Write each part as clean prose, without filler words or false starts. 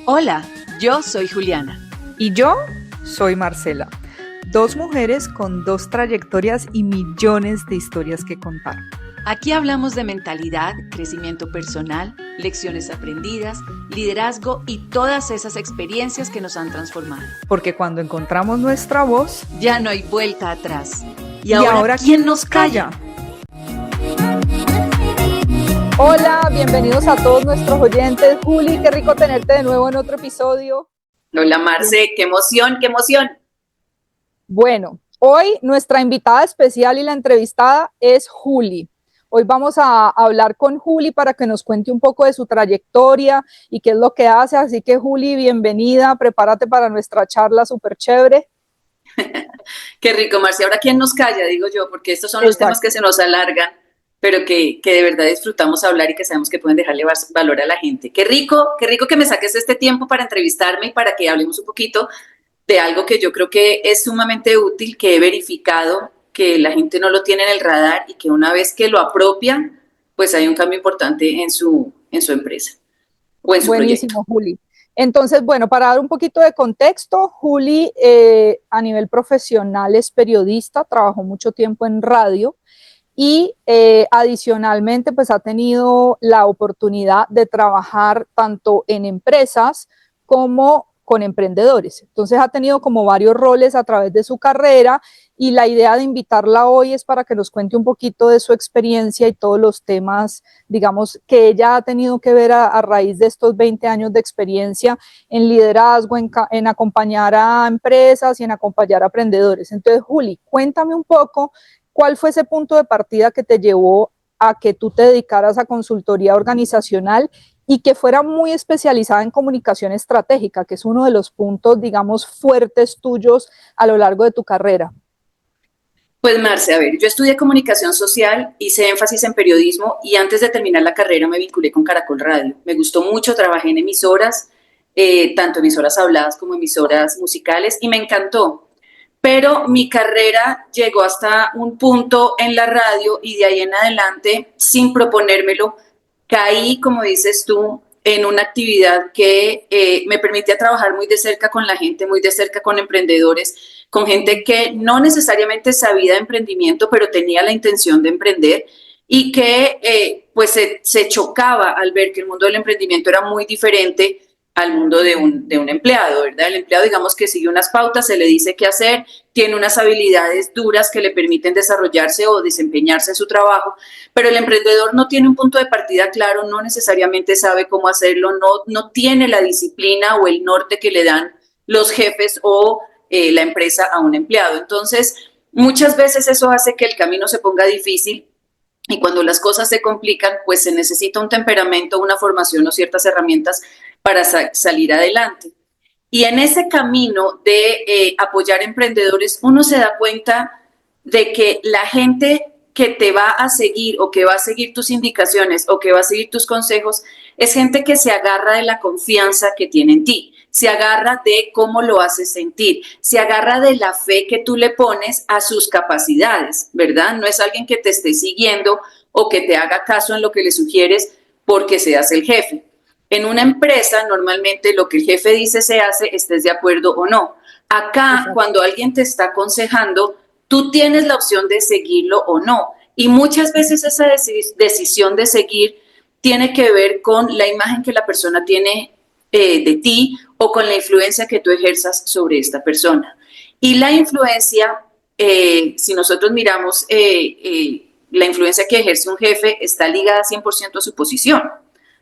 Hola, yo soy Juliana. Y yo soy Marcela. Dos mujeres con dos trayectorias y millones de historias que contar. Aquí hablamos de mentalidad, crecimiento personal, lecciones aprendidas, liderazgo y todas esas experiencias que nos han transformado. Porque cuando encontramos nuestra voz, ya no hay vuelta atrás. ¿Y ahora quién nos calla? Hola, bienvenidos a todos nuestros oyentes. Juli, qué rico tenerte de nuevo en otro episodio. Hola Marce, qué emoción, qué emoción. Bueno, hoy nuestra invitada especial y la entrevistada es Juli. Hoy vamos a hablar con Juli para que nos cuente un poco de su trayectoria y qué es lo que hace. Así que Juli, bienvenida, prepárate para nuestra charla súper chévere. Qué rico, Marce. Ahora, ¿quién nos calla? Digo yo, porque estos son los temas que se nos alargan, pero que de verdad disfrutamos hablar y que sabemos que pueden dejarle valor a la gente. Qué rico que me saques este tiempo para entrevistarme y para que hablemos un poquito de algo que yo creo que es sumamente útil, que he verificado que la gente no lo tiene en el radar y que una vez que lo apropian, pues hay un cambio importante en su empresa o en su Buenísimo, proyecto. Juli. Entonces, bueno, para dar un poquito de contexto, Juli a nivel profesional es periodista, trabajó mucho tiempo en radio y adicionalmente pues ha tenido la oportunidad de trabajar tanto en empresas como con emprendedores. Entonces ha tenido como varios roles a través de su carrera y la idea de invitarla hoy es para que nos cuente un poquito de su experiencia y todos los temas, digamos, que ella ha tenido que ver a raíz de estos 20 años de experiencia en liderazgo, en acompañar a empresas y en acompañar a emprendedores. Entonces, Juli, cuéntame un poco cuál fue ese punto de partida que te llevó a que tú te dedicaras a consultoría organizacional y que fuera muy especializada en comunicación estratégica, que es uno de los puntos, digamos, fuertes tuyos a lo largo de tu carrera. Pues Marce, a ver, yo estudié comunicación social, hice énfasis en periodismo y antes de terminar la carrera me vinculé con Caracol Radio. Me gustó mucho, trabajé en emisoras, tanto emisoras habladas como emisoras musicales y me encantó. Pero mi carrera llegó hasta un punto en la radio y de ahí en adelante, sin proponérmelo, caí, como dices tú, en una actividad que me permitía trabajar muy de cerca con la gente, muy de cerca con emprendedores, con gente que no necesariamente sabía de emprendimiento, pero tenía la intención de emprender y que pues se chocaba al ver que el mundo del emprendimiento era muy diferente al mundo de un empleado, ¿verdad? El empleado, digamos que sigue unas pautas, se le dice qué hacer, tiene unas habilidades duras que le permiten desarrollarse o desempeñarse en su trabajo, pero el emprendedor no tiene un punto de partida claro, no necesariamente sabe cómo hacerlo, no tiene la disciplina o el norte que le dan los jefes o la empresa a un empleado. Entonces, muchas veces eso hace que el camino se ponga difícil y cuando las cosas se complican, pues se necesita un temperamento, una formación o ciertas herramientas para salir adelante. Y en ese camino de apoyar emprendedores, uno se da cuenta de que la gente que te va a seguir o que va a seguir tus indicaciones o que va a seguir tus consejos es gente que se agarra de la confianza que tiene en ti, se agarra de cómo lo haces sentir, se agarra de la fe que tú le pones a sus capacidades, ¿verdad? No es alguien que te esté siguiendo o que te haga caso en lo que le sugieres porque seas el jefe. En una empresa, normalmente lo que el jefe dice se hace, estés de acuerdo o no. Acá, cuando alguien te está aconsejando, tú tienes la opción de seguirlo o no. Y muchas veces esa decisión de seguir tiene que ver con la imagen que la persona tiene de ti o con la influencia que tú ejerzas sobre esta persona. Y la influencia, si nosotros miramos la influencia que ejerce un jefe, está ligada 100% a su posición,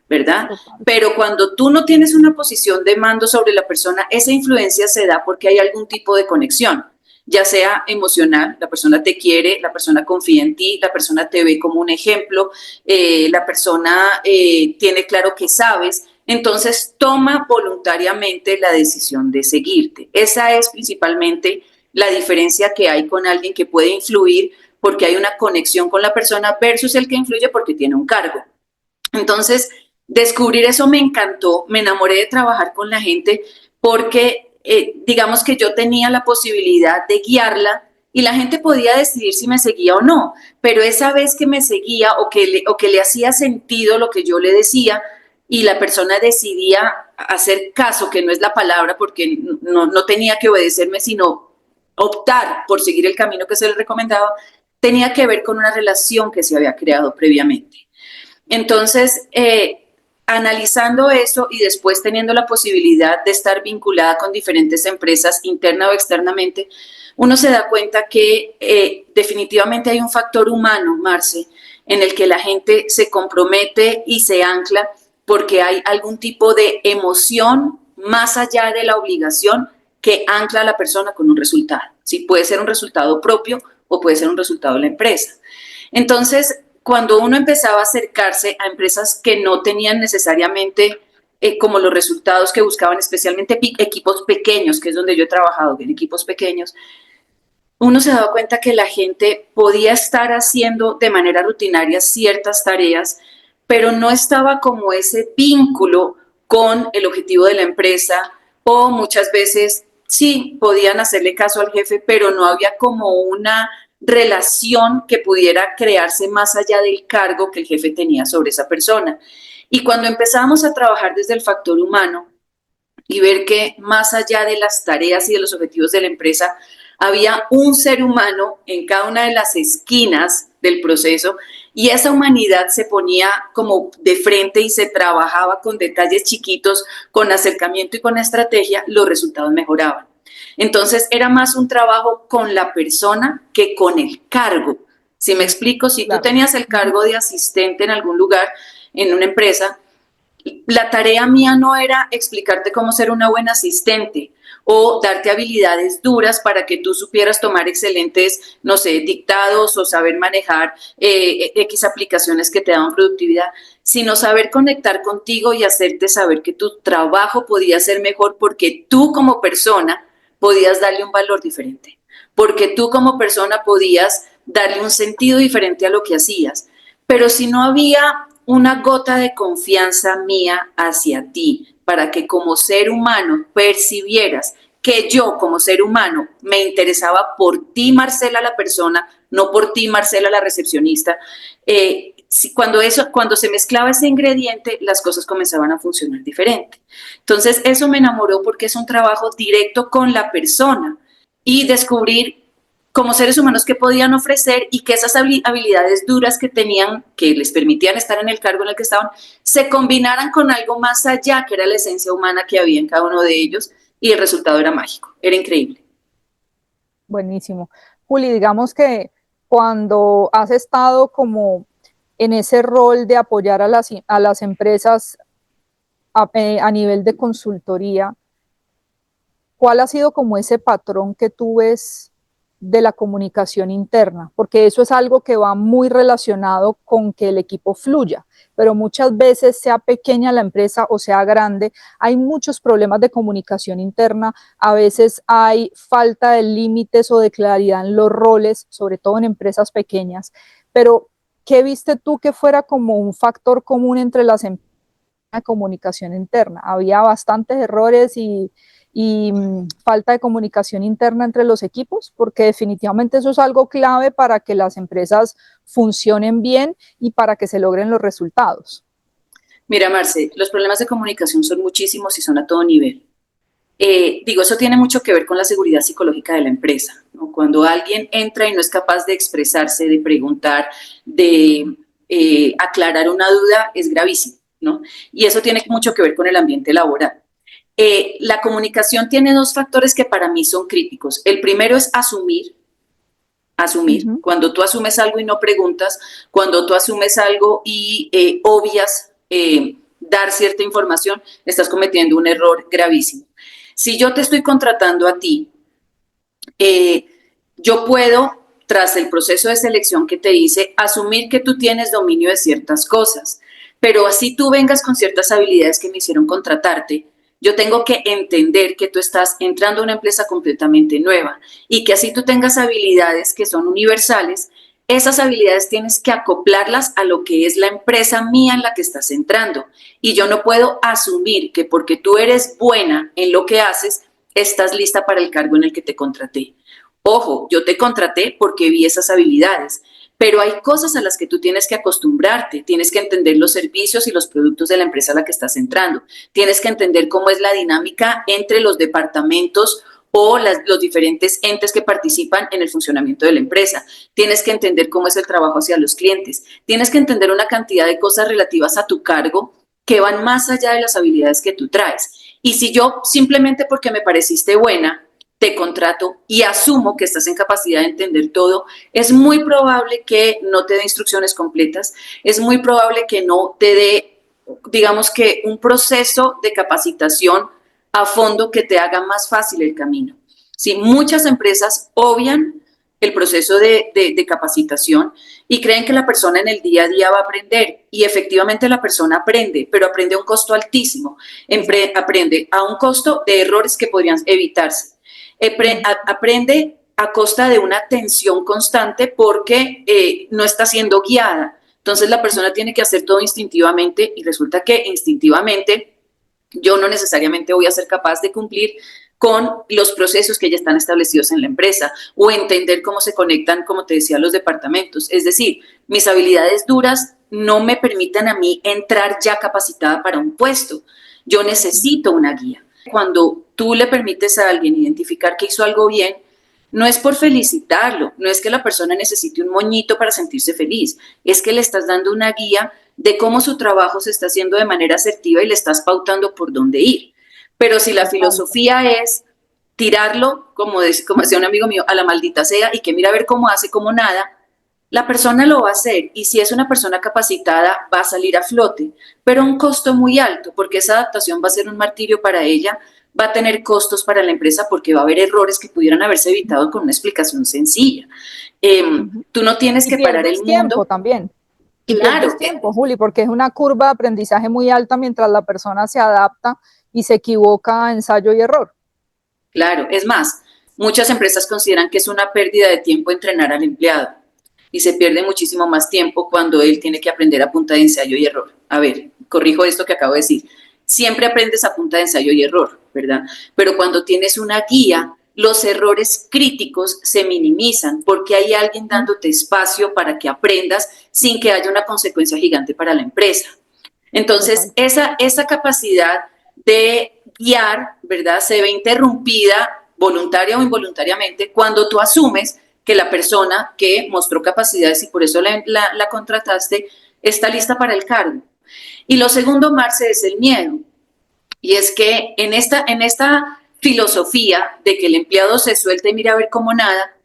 ¿verdad? Pero cuando tú no tienes una posición de mando sobre la persona, esa influencia se da porque hay algún tipo de conexión, ya sea emocional, la persona te quiere, la persona confía en ti, la persona te ve como un ejemplo, la persona tiene claro que sabes, entonces toma voluntariamente la decisión de seguirte. Esa es principalmente la diferencia que hay con alguien que puede influir porque hay una conexión con la persona versus el que influye porque tiene un cargo. Entonces, descubrir eso me encantó, me enamoré de trabajar con la gente porque digamos que yo tenía la posibilidad de guiarla y la gente podía decidir si me seguía o no, pero esa vez que me seguía o que le hacía sentido lo que yo le decía, y la persona decidía hacer caso, que no es la palabra porque no tenía que obedecerme, sino optar por seguir el camino que se le recomendaba, tenía que ver con una relación que se había creado previamente. Entonces, analizando eso y después teniendo la posibilidad de estar vinculada con diferentes empresas, interna o externamente, uno se da cuenta que definitivamente hay un factor humano, Marce, en el que la gente se compromete y se ancla porque hay algún tipo de emoción más allá de la obligación que ancla a la persona con un resultado. ¿Sí? Puede ser un resultado propio o puede ser un resultado de la empresa. Entonces, cuando uno empezaba a acercarse a empresas que no tenían necesariamente como los resultados que buscaban, especialmente equipos pequeños, que es donde yo he trabajado, en equipos pequeños, uno se daba cuenta que la gente podía estar haciendo de manera rutinaria ciertas tareas, pero no estaba como ese vínculo con el objetivo de la empresa, o muchas veces sí podían hacerle caso al jefe, pero no había como una relación que pudiera crearse más allá del cargo que el jefe tenía sobre esa persona. Y cuando empezamos a trabajar desde el factor humano y ver que más allá de las tareas y de los objetivos de la empresa, había un ser humano en cada una de las esquinas del proceso y esa humanidad se ponía como de frente y se trabajaba con detalles chiquitos, con acercamiento y con estrategia, los resultados mejoraban. Entonces era más un trabajo con la persona que con el cargo. ¿Sí me explico? Si tú tenías el cargo de asistente en algún lugar, en una empresa, la tarea mía no era explicarte cómo ser una buena asistente o darte habilidades duras para que tú supieras tomar excelentes, no sé, dictados o saber manejar X aplicaciones que te dan productividad, sino saber conectar contigo y hacerte saber que tu trabajo podía ser mejor porque tú como persona podías darle un valor diferente, porque tú como persona podías darle un sentido diferente a lo que hacías. Pero si no había una gota de confianza mía hacia ti, para que como ser humano percibieras que yo como ser humano me interesaba por ti, Marcela, la persona, no por ti, Marcela, la recepcionista. Cuando se mezclaba ese ingrediente, las cosas comenzaban a funcionar diferente. Entonces, eso me enamoró porque es un trabajo directo con la persona y descubrir como seres humanos que podían ofrecer y que esas habilidades duras que tenían, que les permitían estar en el cargo en el que estaban, se combinaran con algo más allá, que era la esencia humana que había en cada uno de ellos, y el resultado era mágico, era increíble. Buenísimo. Juli, digamos que cuando has estado como en ese rol de apoyar a las empresas a nivel de consultoría, ¿cuál ha sido como ese patrón que tú ves de la comunicación interna? Porque eso es algo que va muy relacionado con que el equipo fluya, pero muchas veces, sea pequeña la empresa o sea grande, hay muchos problemas de comunicación interna, a veces hay falta de límites o de claridad en los roles, sobre todo en empresas pequeñas, pero ¿qué viste tú que fuera como un factor común entre las empresas de comunicación interna? Había bastantes errores y falta de comunicación interna entre los equipos, porque definitivamente eso es algo clave para que las empresas funcionen bien y para que se logren los resultados. Mira, Marce, los problemas de comunicación son muchísimos y son a todo nivel. Eso tiene mucho que ver con la seguridad psicológica de la empresa, ¿no? Cuando alguien entra y no es capaz de expresarse, de preguntar, de aclarar una duda, es gravísimo, ¿no? Y eso tiene mucho que ver con el ambiente laboral. La comunicación tiene dos factores que para mí son críticos. El primero es asumir. Cuando tú asumes algo y no preguntas, cuando tú asumes algo y obvias dar cierta información, estás cometiendo un error gravísimo. Si yo te estoy contratando a ti, yo puedo, tras el proceso de selección que te hice, asumir que tú tienes dominio de ciertas cosas, pero así tú vengas con ciertas habilidades que me hicieron contratarte, yo tengo que entender que tú estás entrando a una empresa completamente nueva y que así tú tengas habilidades que son universales, esas habilidades tienes que acoplarlas a lo que es la empresa mía en la que estás entrando. Y yo no puedo asumir que porque tú eres buena en lo que haces, estás lista para el cargo en el que te contraté. Ojo, yo te contraté porque vi esas habilidades, pero hay cosas a las que tú tienes que acostumbrarte, tienes que entender los servicios y los productos de la empresa a la que estás entrando, tienes que entender cómo es la dinámica entre los departamentos o los diferentes entes que participan en el funcionamiento de la empresa. Tienes que entender cómo es el trabajo hacia los clientes. Tienes que entender una cantidad de cosas relativas a tu cargo que van más allá de las habilidades que tú traes. Y si yo simplemente porque me pareciste buena, te contrato y asumo que estás en capacidad de entender todo, es muy probable que no te dé instrucciones completas, es muy probable que no te dé, digamos que un proceso de capacitación a fondo que te haga más fácil el camino. Sí, muchas empresas obvian el proceso de capacitación y creen que la persona en el día a día va a aprender y efectivamente la persona aprende, pero aprende a un costo altísimo, aprende a un costo de errores que podrían evitarse, aprende a costa de una tensión constante porque no está siendo guiada. Entonces la persona tiene que hacer todo instintivamente y resulta que instintivamente yo no necesariamente voy a ser capaz de cumplir con los procesos que ya están establecidos en la empresa o entender cómo se conectan, como te decía, los departamentos. Es decir, mis habilidades duras no me permiten a mí entrar ya capacitada para un puesto. Yo necesito una guía. Cuando tú le permites a alguien identificar que hizo algo bien, no es por felicitarlo, no es que la persona necesite un moñito para sentirse feliz, es que le estás dando una guía de cómo su trabajo se está haciendo de manera asertiva y le estás pautando por dónde ir. Pero si la filosofía es tirarlo, como decía un amigo mío, a la maldita sea y que mira a ver cómo hace, como nada, la persona lo va a hacer y si es una persona capacitada va a salir a flote, pero a un costo muy alto porque esa adaptación va a ser un martirio para ella, va a tener costos para la empresa porque va a haber errores que pudieran haberse evitado con una explicación sencilla. Tú no tienes que parar el mundo también. Y claro. Pierdes tiempo, Juli, porque es una curva de aprendizaje muy alta mientras la persona se adapta y se equivoca a ensayo y error. Claro, es más, muchas empresas consideran que es una pérdida de tiempo entrenar al empleado y se pierde muchísimo más tiempo cuando él tiene que aprender a punta de ensayo y error. A ver, corrijo esto que acabo de decir. Siempre aprendes a punta de ensayo y error, ¿verdad? Pero cuando tienes una guía, los errores críticos se minimizan porque hay alguien dándote espacio para que aprendas sin que haya una consecuencia gigante para la empresa. Entonces, esa capacidad de guiar, ¿verdad? Se ve interrumpida voluntaria o involuntariamente cuando tú asumes que la persona que mostró capacidades y por eso la contrataste está lista para el cargo. Y lo segundo, Marce, es el miedo. Y es que en esta filosofía de que el empleado se suelte y mira a ver como nada,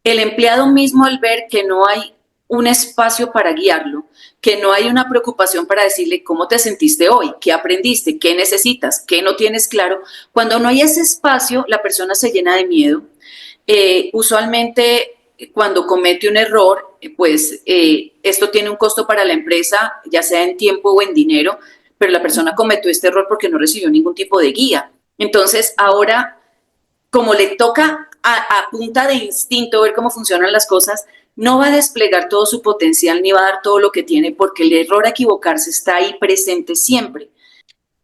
el empleado mismo al ver que no hay un espacio para guiarlo, que no hay una preocupación para decirle cómo te sentiste hoy, qué aprendiste, qué necesitas, qué no tienes claro, cuando no hay ese espacio, la persona se llena de miedo. Usualmente cuando comete un error, pues esto tiene un costo para la empresa, ya sea en tiempo o en dinero, pero la persona cometió este error porque no recibió ningún tipo de guía. Entonces, ahora, como le toca a punta de instinto ver cómo funcionan las cosas, no va a desplegar todo su potencial ni va a dar todo lo que tiene porque el error a equivocarse está ahí presente siempre.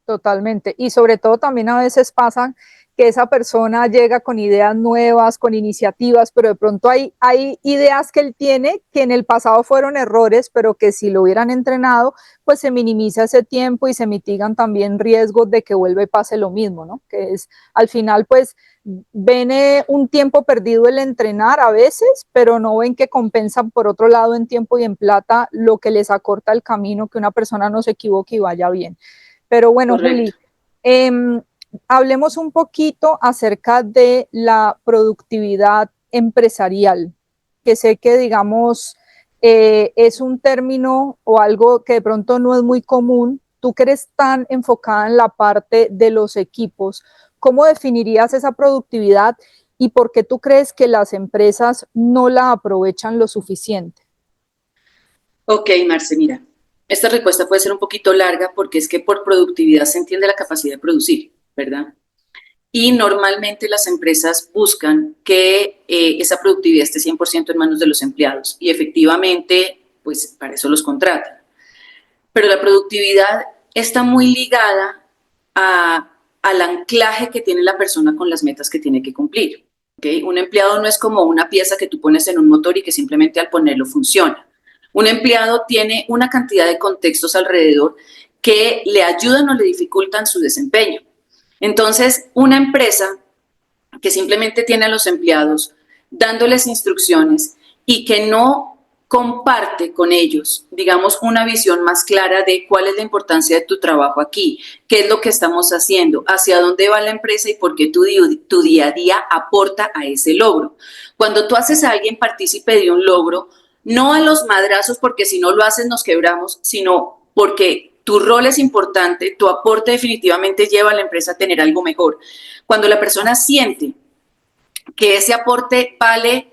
Totalmente. Y sobre todo también a veces pasa que esa persona llega con ideas nuevas, con iniciativas, pero de pronto hay ideas que él tiene que en el pasado fueron errores, pero que si lo hubieran entrenado, pues se minimiza ese tiempo y se mitigan también riesgos de que vuelva y pase lo mismo, ¿no? Que es, al final, pues, ven un tiempo perdido el entrenar a veces, pero no ven que compensan por otro lado en tiempo y en plata lo que les acorta el camino, que una persona no se equivoque y vaya bien. Pero bueno, correcto. Juli, hablemos un poquito acerca de la productividad empresarial, que sé que, digamos, es un término o algo que de pronto no es muy común. Tú que eres tan enfocada en la parte de los equipos, ¿cómo definirías esa productividad y por qué tú crees que las empresas no la aprovechan lo suficiente? Ok, Marce, mira, esta respuesta puede ser un poquito larga porque es que por productividad se entiende la capacidad de producir, ¿verdad? Y normalmente las empresas buscan que esa productividad esté 100% en manos de los empleados y efectivamente, pues para eso los contratan. Pero la productividad está muy ligada al anclaje que tiene la persona con las metas que tiene que cumplir. ¿okay? Un empleado no es como una pieza que tú pones en un motor y que simplemente al ponerlo funciona. Un empleado tiene una cantidad de contextos alrededor que le ayudan o le dificultan su desempeño. Entonces, una empresa que simplemente tiene a los empleados dándoles instrucciones y que no comparte con ellos, digamos, una visión más clara de cuál es la importancia de tu trabajo aquí, qué es lo que estamos haciendo, hacia dónde va la empresa y por qué tu día a día aporta a ese logro. Cuando tú haces a alguien partícipe de un logro, no a los madrazos porque si no lo haces nos quebramos, sino porque tu rol es importante, tu aporte definitivamente lleva a la empresa a tener algo mejor. Cuando la persona siente que ese aporte vale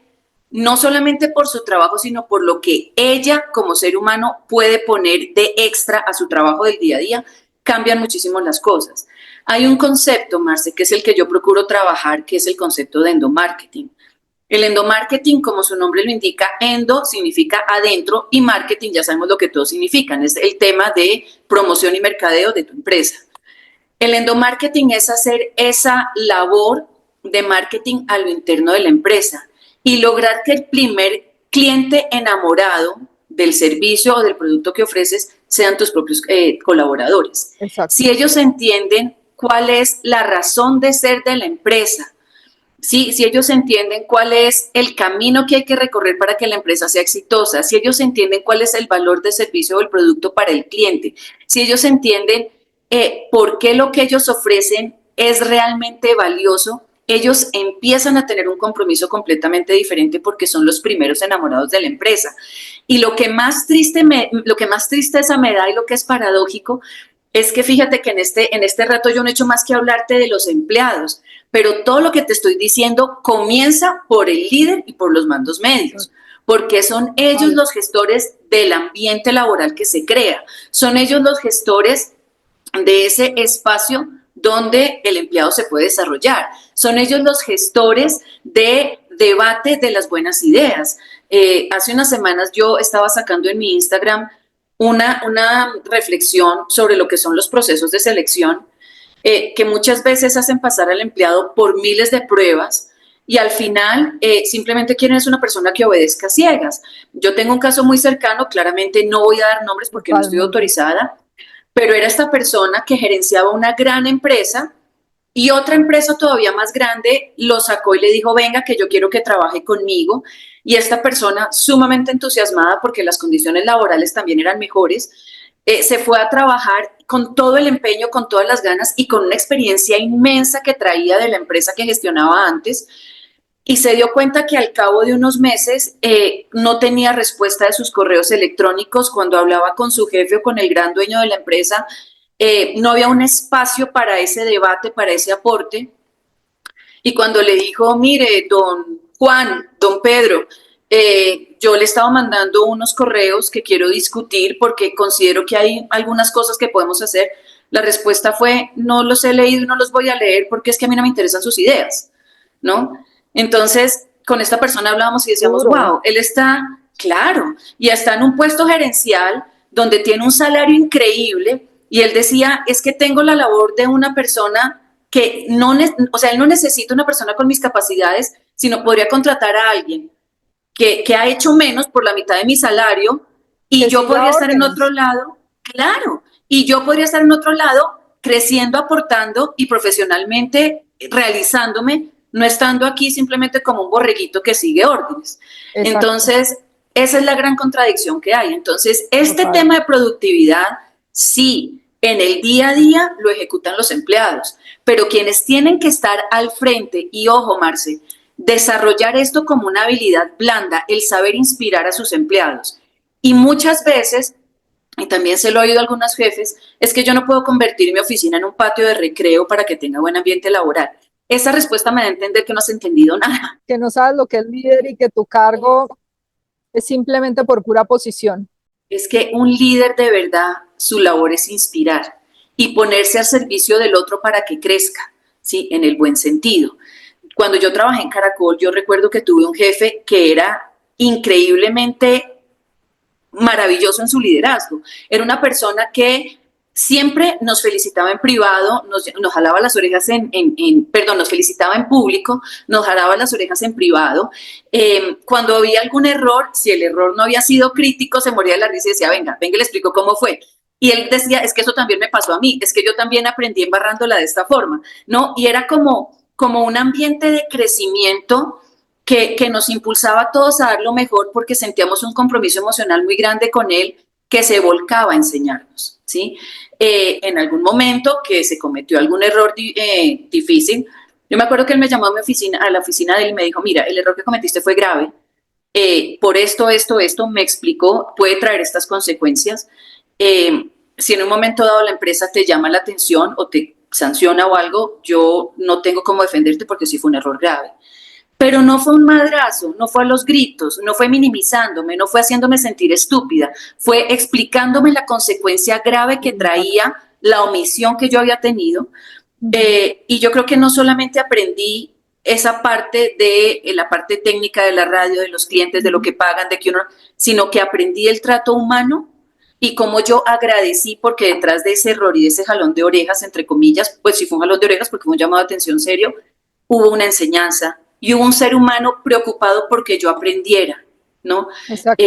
no solamente por su trabajo, sino por lo que ella como ser humano puede poner de extra a su trabajo del día a día, cambian muchísimo las cosas. Hay un concepto, Marce, que es el que yo procuro trabajar, que es el concepto de endomarketing. El endomarketing, como su nombre lo indica, endo significa adentro y marketing ya sabemos lo que todos significan, es el tema de promoción y mercadeo de tu empresa. El endomarketing es hacer esa labor de marketing a lo interno de la empresa y lograr que el primer cliente enamorado del servicio o del producto que ofreces sean tus propios colaboradores. Exacto. Si ellos entienden cuál es la razón de ser de la empresa, si ellos entienden cuál es el camino que hay que recorrer para que la empresa sea exitosa, si ellos entienden cuál es el valor del servicio o el producto para el cliente, si ellos entienden por qué lo que ellos ofrecen es realmente valioso, ellos empiezan a tener un compromiso completamente diferente porque son los primeros enamorados de la empresa. Y lo que más tristeza me da y lo que es paradójico es que fíjate que en este rato yo no he hecho más que hablarte de los empleados, pero todo lo que te estoy diciendo comienza por el líder y por los mandos medios, porque son ellos los gestores del ambiente laboral que se crea, son ellos los gestores de ese espacio donde el empleado se puede desarrollar. Son ellos los gestores de debate de las buenas ideas. Hace unas semanas yo estaba sacando en mi Instagram una reflexión sobre lo que son los procesos de selección, que muchas veces hacen pasar al empleado por miles de pruebas y al final simplemente quieren es una persona que obedezca a ciegas. Yo tengo un caso muy cercano, claramente no voy a dar nombres porque no estoy autorizada, pero era esta persona que gerenciaba una gran empresa y otra empresa todavía más grande lo sacó y le dijo, venga, que yo quiero que trabaje conmigo. Y esta persona, sumamente entusiasmada porque las condiciones laborales también eran mejores, se fue a trabajar con todo el empeño, con todas las ganas y con una experiencia inmensa que traía de la empresa que gestionaba antes. Y se dio cuenta que al cabo de unos meses no tenía respuesta de sus correos electrónicos. Cuando hablaba con su jefe o con el gran dueño de la empresa, no había un espacio para ese debate, para ese aporte. Y cuando le dijo, mire, don Juan, don Pedro, yo le estaba mandando unos correos que quiero discutir porque considero que hay algunas cosas que podemos hacer, la respuesta fue, no los he leído y no los voy a leer porque es que a mí no me interesan sus ideas, ¿no? Entonces, con esta persona hablábamos y decíamos, wow, él está, claro, y está en un puesto gerencial donde tiene un salario increíble y él decía, es que tengo la labor de una persona que no, o sea, él no necesita una persona con mis capacidades, sino podría contratar a alguien que ha hecho menos por la mitad de mi salario y yo podría estar en otro lado, claro, y yo podría estar en otro lado creciendo, aportando y profesionalmente realizándome, no estando aquí simplemente como un borreguito que sigue órdenes. Exacto. Entonces, esa es la gran contradicción que hay. Entonces, este tema de productividad, sí, en el día a día lo ejecutan los empleados, pero quienes tienen que estar al frente, y ojo, Marce, desarrollar esto como una habilidad blanda, el saber inspirar a sus empleados. Y muchas veces, y también se lo he oído a algunos jefes, es que yo no puedo convertir mi oficina en un patio de recreo para que tenga buen ambiente laboral. Esa respuesta me da a entender que no has entendido nada. Que no sabes lo que es líder y que tu cargo es simplemente por pura posición. Es que un líder de verdad, su labor es inspirar y ponerse al servicio del otro para que crezca, ¿sí? En el buen sentido. Cuando yo trabajé en Caracol, yo recuerdo que tuve un jefe que era increíblemente maravilloso en su liderazgo. Era una persona que siempre nos felicitaba en privado, nos jalaba las orejas perdón, nos felicitaba en público, nos jalaba las orejas en privado. Cuando había algún error, si el error no había sido crítico, se moría de la risa y decía, venga, le explico cómo fue. Y él decía, es que eso también me pasó a mí, es que yo también aprendí embarrándola de esta forma, ¿no? Y era como un ambiente de crecimiento que nos impulsaba a todos a dar lo mejor porque sentíamos un compromiso emocional muy grande con él que se volcaba a enseñarnos, ¿sí? En algún momento que se cometió algún error difícil, yo me acuerdo que él me llamó a la oficina de él y me dijo, mira, el error que cometiste fue grave, por esto, me explicó, puede traer estas consecuencias. Si en un momento dado la empresa te llama la atención o te sanciona o algo, yo no tengo cómo defenderte porque sí fue un error grave. Pero no fue un madrazo, no fue a los gritos, no fue minimizándome, no fue haciéndome sentir estúpida, fue explicándome la consecuencia grave que traía la omisión que yo había tenido. Y yo creo que no solamente aprendí esa parte de la parte técnica de la radio, de los clientes, de lo que pagan, sino que aprendí el trato humano y cómo yo agradecí porque detrás de ese error y de ese jalón de orejas, entre comillas, pues sí fue un jalón de orejas porque fue un llamado de atención serio, hubo una enseñanza y hubo un ser humano preocupado porque yo aprendiera, ¿no? Exacto.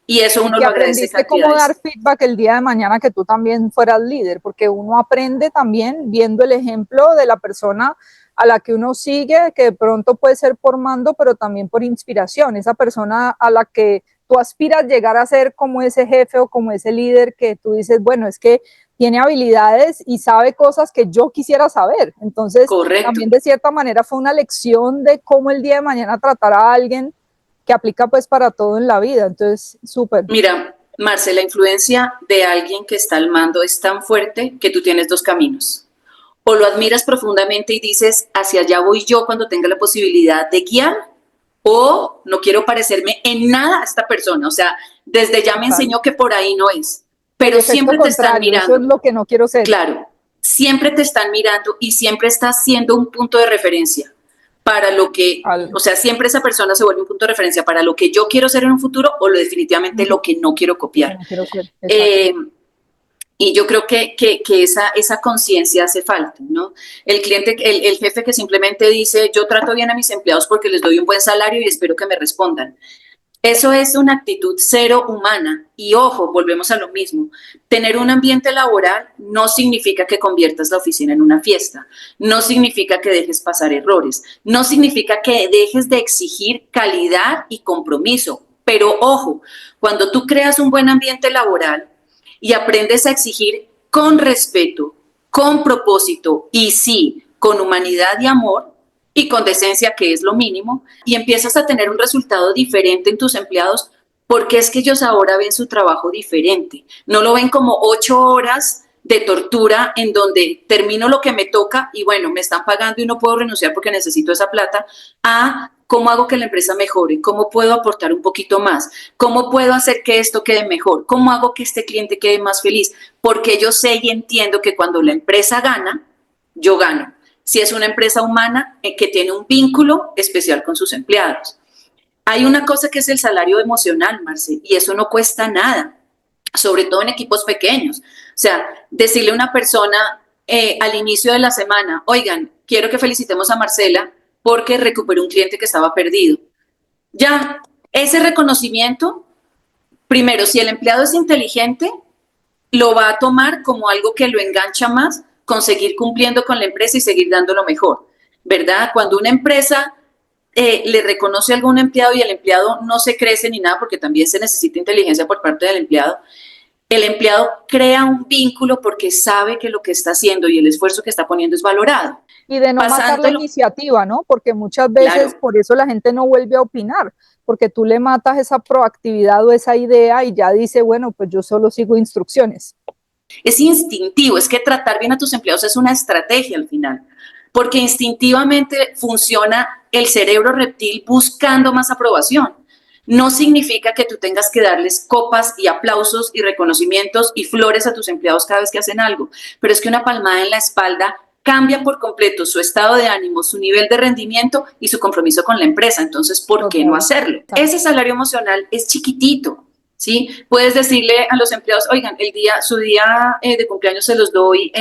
Y eso uno lo agradece. Aprendiste cómo dar feedback el día de mañana que tú también fueras líder, porque uno aprende también viendo el ejemplo de la persona a la que uno sigue, que de pronto puede ser por mando, pero también por inspiración, esa persona a la que tú aspiras llegar a ser como ese jefe o como ese líder que tú dices, bueno, es que tiene habilidades y sabe cosas que yo quisiera saber. Entonces, correcto, también de cierta manera fue una lección de cómo el día de mañana tratar a alguien que aplica pues para todo en la vida. Entonces, súper. Mira, Marce, la influencia de alguien que está al mando es tan fuerte que tú tienes dos caminos. O lo admiras profundamente y dices, hacia allá voy yo cuando tenga la posibilidad de guiar, o no quiero parecerme en nada a esta persona. O sea, desde ya me enseñó que por ahí no es. Pero siempre te están mirando. Eso es lo que no quiero ser. Claro, siempre te están mirando y siempre estás siendo un punto de referencia para lo que, o sea, siempre esa persona se vuelve un punto de referencia para lo que yo quiero ser en un futuro o definitivamente lo que no quiero copiar. No quiero ser, y yo creo que esa conciencia hace falta, ¿no? El cliente, el jefe que simplemente dice, yo trato bien a mis empleados porque les doy un buen salario y espero que me respondan. Eso es una actitud cero humana. Y ojo, volvemos a lo mismo. Tener un ambiente laboral no significa que conviertas la oficina en una fiesta. No significa que dejes pasar errores. No significa que dejes de exigir calidad y compromiso. Pero ojo, cuando tú creas un buen ambiente laboral y aprendes a exigir con respeto, con propósito y sí, con humanidad y amor, y con decencia, que es lo mínimo, y empiezas a tener un resultado diferente en tus empleados, porque es que ellos ahora ven su trabajo diferente. No lo ven como 8 horas de tortura en donde termino lo que me toca y bueno, me están pagando y no puedo renunciar porque necesito esa plata, a cómo hago que la empresa mejore, cómo puedo aportar un poquito más, cómo puedo hacer que esto quede mejor, cómo hago que este cliente quede más feliz, porque yo sé y entiendo que cuando la empresa gana, yo gano. Si es una empresa humana que tiene un vínculo especial con sus empleados. Hay una cosa que es el salario emocional, Marce, y eso no cuesta nada, sobre todo en equipos pequeños. O sea, decirle a una persona al inicio de la semana, oigan, quiero que felicitemos a Marcela porque recuperó un cliente que estaba perdido. Ya, ese reconocimiento, primero, si el empleado es inteligente, lo va a tomar como algo que lo engancha más con seguir cumpliendo con la empresa y seguir dando lo mejor, ¿verdad? Cuando una empresa le reconoce a algún empleado y el empleado no se crece ni nada, porque también se necesita inteligencia por parte del empleado, el empleado crea un vínculo porque sabe que lo que está haciendo y el esfuerzo que está poniendo es valorado. Y de no matar la iniciativa, ¿no? Porque muchas veces claro, por eso la gente no vuelve a opinar, porque tú le matas esa proactividad o esa idea y ya dice, bueno, pues yo solo sigo instrucciones. Es instintivo, es que tratar bien a tus empleados es una estrategia al final, porque instintivamente funciona el cerebro reptil buscando más aprobación. No significa que tú tengas que darles copas y aplausos y reconocimientos y flores a tus empleados cada vez que hacen algo, pero es que una palmada en la espalda cambia por completo su estado de ánimo, su nivel de rendimiento y su compromiso con la empresa. Entonces, ¿por qué no hacerlo? Ese salario emocional es chiquitito. ¿sí? Puedes decirle a los empleados, oigan, su día de cumpleaños se los doy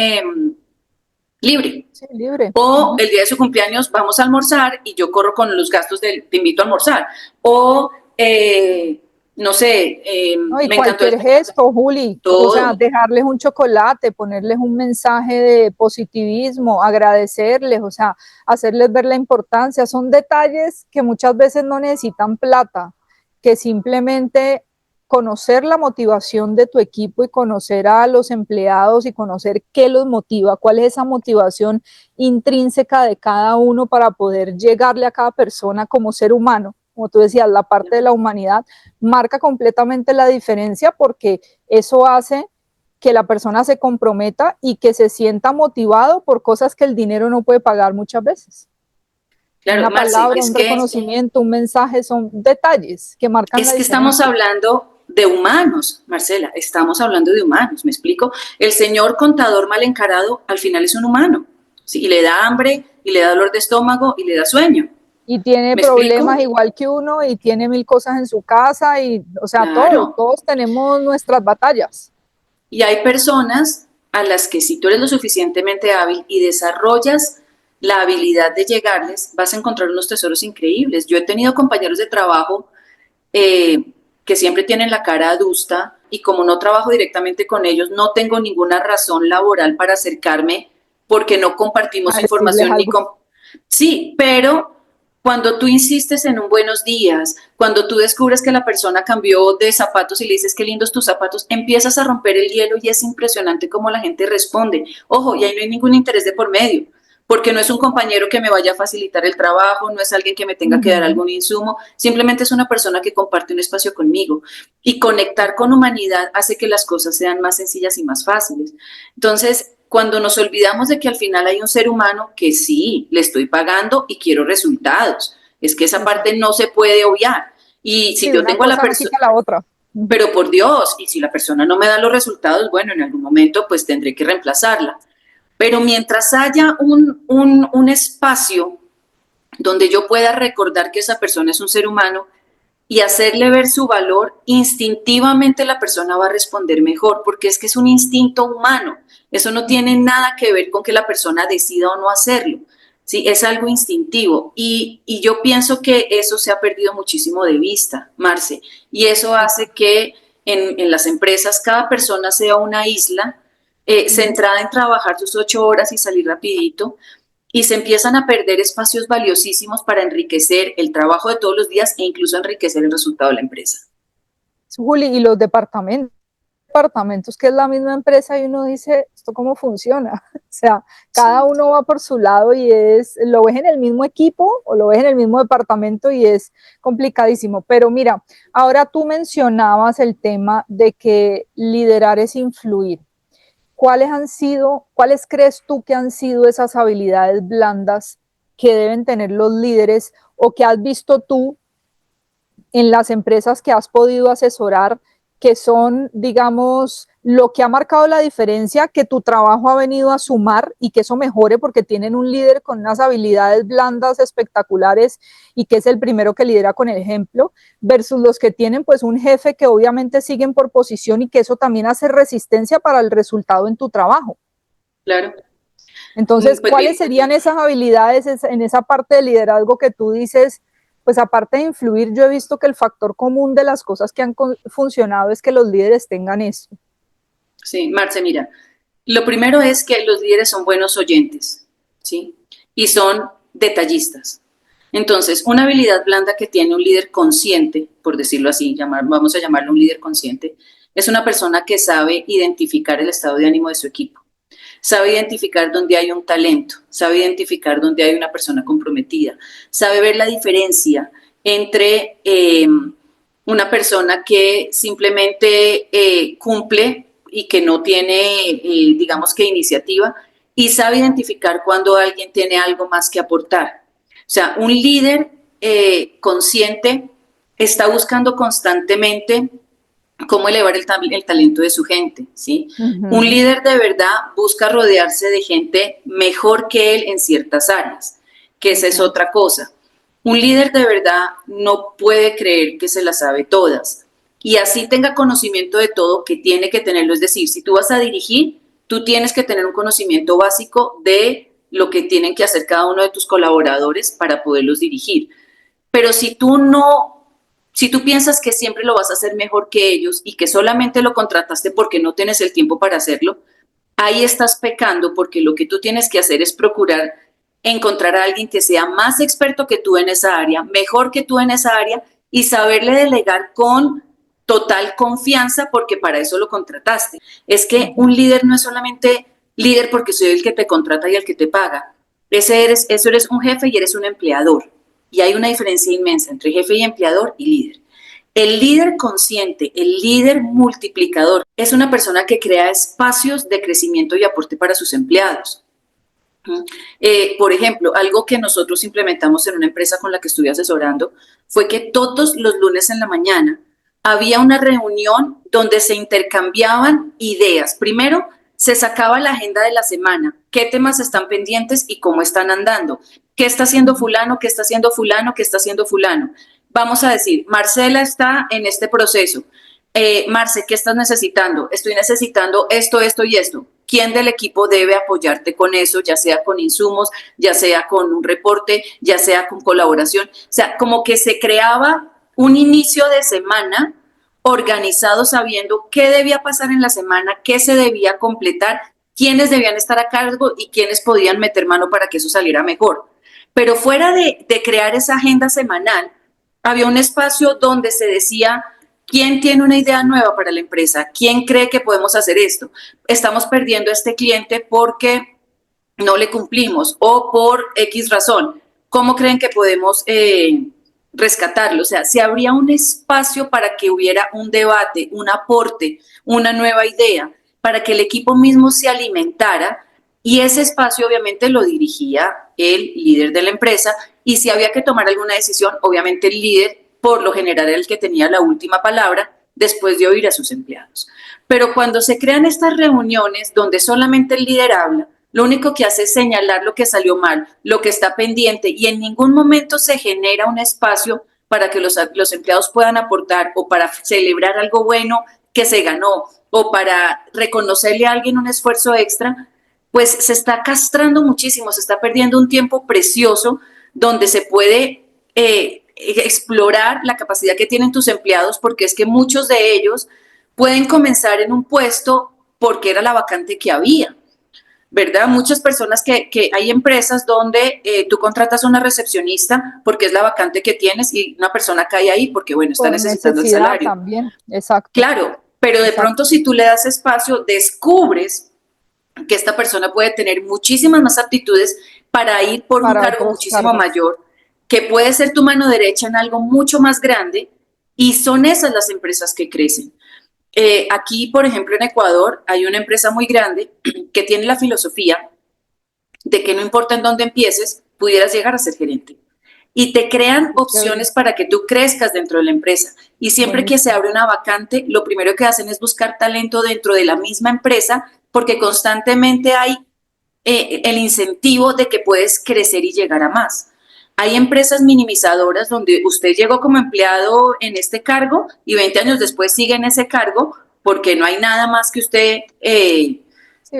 libre. Sí, libre. O el día de su cumpleaños vamos a almorzar y yo corro con los gastos te invito a almorzar. O, no sé, No, y me encantó cualquier gesto, Juli, todo. o sea, dejarles un chocolate, ponerles un mensaje de positivismo, agradecerles, o sea, hacerles ver la importancia. Son detalles que muchas veces no necesitan plata, que simplemente conocer la motivación de tu equipo y conocer a los empleados y conocer qué los motiva, cuál es esa motivación intrínseca de cada uno para poder llegarle a cada persona como ser humano. Como tú decías, la parte de la humanidad marca completamente la diferencia porque eso hace que la persona se comprometa y que se sienta motivado por cosas que el dinero no puede pagar muchas veces. Claro, Una Marce, palabra, un reconocimiento, un mensaje, son detalles que marcan la es que diferencia. estamos hablando de humanos, Marcela, estamos hablando de humanos, ¿me explico? El señor contador mal encarado al final es un humano, ¿sí? Y le da hambre, y le da dolor de estómago, y le da sueño. Y tiene problemas igual que uno, y tiene 1000 cosas en su casa, y, o sea, Claro. todos tenemos nuestras batallas. Y hay personas a las que si tú eres lo suficientemente hábil y desarrollas la habilidad de llegarles, vas a encontrar unos tesoros increíbles. Yo he tenido compañeros de trabajo que siempre tienen la cara adusta y como no trabajo directamente con ellos, no tengo ninguna razón laboral para acercarme porque no compartimos información ni con... Sí, pero cuando tú insistes en un buenos días, cuando tú descubres que la persona cambió de zapatos y le dices qué lindos tus zapatos, empiezas a romper el hielo y es impresionante cómo la gente responde. Ojo, y ahí no hay ningún interés de por medio, porque no es un compañero que me vaya a facilitar el trabajo, no es alguien que me tenga que dar algún insumo, simplemente es una persona que comparte un espacio conmigo. Y conectar con humanidad hace que las cosas sean más sencillas y más fáciles. Entonces, cuando nos olvidamos de que al final hay un ser humano que sí, le estoy pagando y quiero resultados, es que esa parte no se puede obviar. Y si Sí, yo una tengo a la cosa no quita la otra. pero por Dios, y si la persona no me da los resultados, bueno, en algún momento pues tendré que reemplazarla. Pero mientras haya un espacio donde yo pueda recordar que esa persona es un ser humano y hacerle ver su valor, instintivamente la persona va a responder mejor, porque es que es un instinto humano. Eso no tiene nada que ver con que la persona decida o no hacerlo. Sí, es algo instintivo y yo pienso que eso se ha perdido muchísimo de vista, Marce, y eso hace que en las empresas cada persona sea una isla centrada en trabajar sus 8 horas y salir rapidito, y se empiezan a perder espacios valiosísimos para enriquecer el trabajo de todos los días e incluso enriquecer el resultado de la empresa. Juli, y los departamentos que es la misma empresa y uno dice, ¿esto cómo funciona? O sea, cada uno va por su lado y lo ves en el mismo equipo o lo ves en el mismo departamento y es complicadísimo. Pero mira, ahora tú mencionabas el tema de que liderar es influir. ¿Cuáles crees tú que han sido esas habilidades blandas que deben tener los líderes o que has visto tú en las empresas que has podido asesorar, que son, digamos, lo que ha marcado la diferencia, que tu trabajo ha venido a sumar y que eso mejore porque tienen un líder con unas habilidades blandas espectaculares y que es el primero que lidera con el ejemplo, versus los que tienen pues un jefe que obviamente siguen por posición y que eso también hace resistencia para el resultado en tu trabajo? Claro. Entonces, ¿cuáles serían esas habilidades en esa parte de liderazgo que tú dices? Pues aparte de influir, yo he visto que el factor común de las cosas que han funcionado es que los líderes tengan esto. Sí, Marce, mira, lo primero es que los líderes son buenos oyentes, ¿sí? Y son detallistas. Entonces, una habilidad blanda que tiene un líder consciente, por decirlo así, vamos a llamarlo un líder consciente, es una persona que sabe identificar el estado de ánimo de su equipo. Sabe identificar dónde hay un talento, sabe identificar dónde hay una persona comprometida, sabe ver la diferencia entre una persona que simplemente cumple y que no tiene, digamos que iniciativa, y sabe identificar cuando alguien tiene algo más que aportar. O sea, un líder consciente está buscando constantemente cómo elevar el talento de su gente, ¿sí? Un líder de verdad busca rodearse de gente mejor que él en ciertas áreas, que esa es otra cosa. Un líder de verdad no puede creer que se las sabe todas y así tenga conocimiento de todo, que tiene que tenerlo. Es decir, si tú vas a dirigir, tú tienes que tener un conocimiento básico de lo que tienen que hacer cada uno de tus colaboradores para poderlos dirigir. Pero si tú piensas que siempre lo vas a hacer mejor que ellos y que solamente lo contrataste porque no tienes el tiempo para hacerlo, ahí estás pecando, porque lo que tú tienes que hacer es procurar encontrar a alguien que sea más experto que tú en esa área, mejor que tú en esa área, y saberle delegar con total confianza, porque para eso lo contrataste. Es que un líder no es solamente líder porque soy el que te contrata y el que te paga. Eso eres un jefe y eres un empleador. Y hay una diferencia inmensa entre jefe y empleador y líder. El líder consciente, el líder multiplicador, es una persona que crea espacios de crecimiento y aporte para sus empleados. Por ejemplo, algo que nosotros implementamos en una empresa con la que estuve asesorando fue que todos los lunes en la mañana había una reunión donde se intercambiaban ideas. Primero, se sacaba la agenda de la semana, qué temas están pendientes y cómo están andando, qué está haciendo fulano, qué está haciendo fulano, qué está haciendo fulano. Vamos a decir, Marcela está en este proceso. Marce, ¿qué estás necesitando? Estoy necesitando esto, esto y esto. ¿Quién del equipo debe apoyarte con eso, ya sea con insumos, ya sea con un reporte, ya sea con colaboración? O sea, como que se creaba un inicio de semana organizado, sabiendo qué debía pasar en la semana, qué se debía completar, quiénes debían estar a cargo y quiénes podían meter mano para que eso saliera mejor. Pero fuera de crear esa agenda semanal, había un espacio donde se decía: ¿quién tiene una idea nueva para la empresa? ¿Quién cree que podemos hacer esto? Estamos perdiendo a este cliente porque no le cumplimos o por X razón. ¿Cómo creen que podemos rescatarlo? O sea, se abría un espacio para que hubiera un debate, un aporte, una nueva idea, para que el equipo mismo se alimentara, y ese espacio obviamente lo dirigía el líder de la empresa, y si había que tomar alguna decisión, obviamente el líder por lo general era el que tenía la última palabra después de oír a sus empleados. Pero cuando se crean estas reuniones donde solamente el líder habla, lo único que hace es señalar lo que salió mal, lo que está pendiente, y en ningún momento se genera un espacio para que los empleados puedan aportar, o para celebrar algo bueno que se ganó, o para reconocerle a alguien un esfuerzo extra, pues se está castrando muchísimo, se está perdiendo un tiempo precioso donde se puede explorar la capacidad que tienen tus empleados, porque es que muchos de ellos pueden comenzar en un puesto porque era la vacante que había, ¿verdad? Muchas personas que hay empresas donde tú contratas a una recepcionista porque es la vacante que tienes, y una persona cae ahí porque, bueno, está necesitando el salario. También, exacto. Claro, pero de pronto si tú le das espacio, descubres que esta persona puede tener muchísimas más aptitudes para ir por un cargo muchísimo mayor, que puede ser tu mano derecha en algo mucho más grande, y son esas las empresas que crecen. Aquí, por ejemplo, en Ecuador, hay una empresa muy grande que tiene la filosofía de que no importa en dónde empieces, pudieras llegar a ser gerente. Y te crean opciones para que tú crezcas dentro de la empresa. Y siempre que se abre una vacante, lo primero que hacen es buscar talento dentro de la misma empresa, porque constantemente hay el incentivo de que puedes crecer y llegar a más. Hay empresas minimizadoras donde usted llegó como empleado en este cargo y 20 años después sigue en ese cargo porque no hay nada más que usted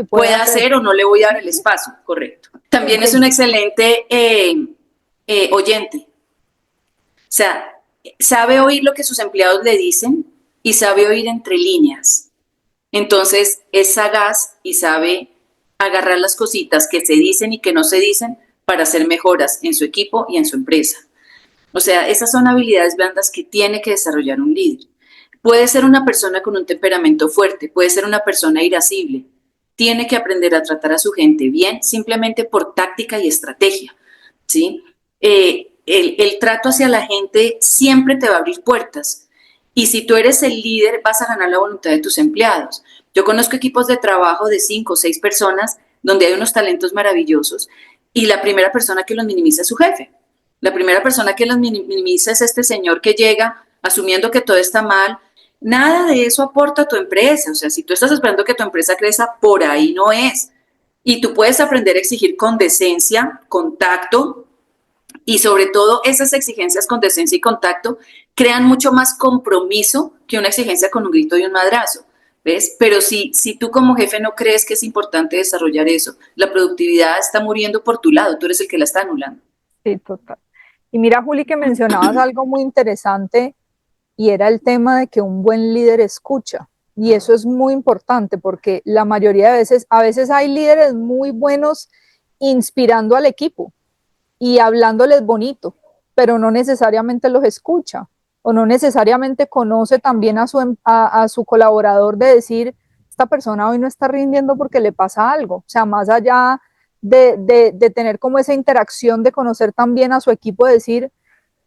pueda hacer, o no le voy a dar el espacio, correcto. También es un excelente oyente. O sea, sabe oír lo que sus empleados le dicen y sabe oír entre líneas. Entonces es sagaz y sabe agarrar las cositas que se dicen y que no se dicen para hacer mejoras en su equipo y en su empresa. O sea, esas son habilidades blandas que tiene que desarrollar un líder. Puede ser una persona con un temperamento fuerte, puede ser una persona irascible. Tiene que aprender a tratar a su gente bien, simplemente por táctica y estrategia, ¿sí? El trato hacia la gente siempre te va a abrir puertas. Y si tú eres el líder, vas a ganar la voluntad de tus empleados. Yo conozco equipos de trabajo de 5 o 6 personas donde hay unos talentos maravillosos, y la primera persona que los minimiza es su jefe. La primera persona que los minimiza es este señor que llega asumiendo que todo está mal. Nada de eso aporta a tu empresa. O sea, si tú estás esperando que tu empresa crezca, por ahí no es. Y tú puedes aprender a exigir con decencia, con tacto, Y sobre todo esas exigencias con decencia y contacto crean mucho más compromiso que una exigencia con un grito y un madrazo, ¿ves? Pero si tú como jefe no crees que es importante desarrollar eso, la productividad está muriendo por tu lado, tú eres el que la está anulando. Sí, total. Y mira, Juli, que mencionabas algo muy interesante y era el tema de que un buen líder escucha. Y eso es muy importante porque la mayoría de veces, a veces hay líderes muy buenos inspirando al equipo y hablándoles bonito, pero no necesariamente los escucha o no necesariamente conoce también a su colaborador de decir, esta persona hoy no está rindiendo porque le pasa algo. O sea, más allá de tener como esa interacción, de conocer también a su equipo, de decir,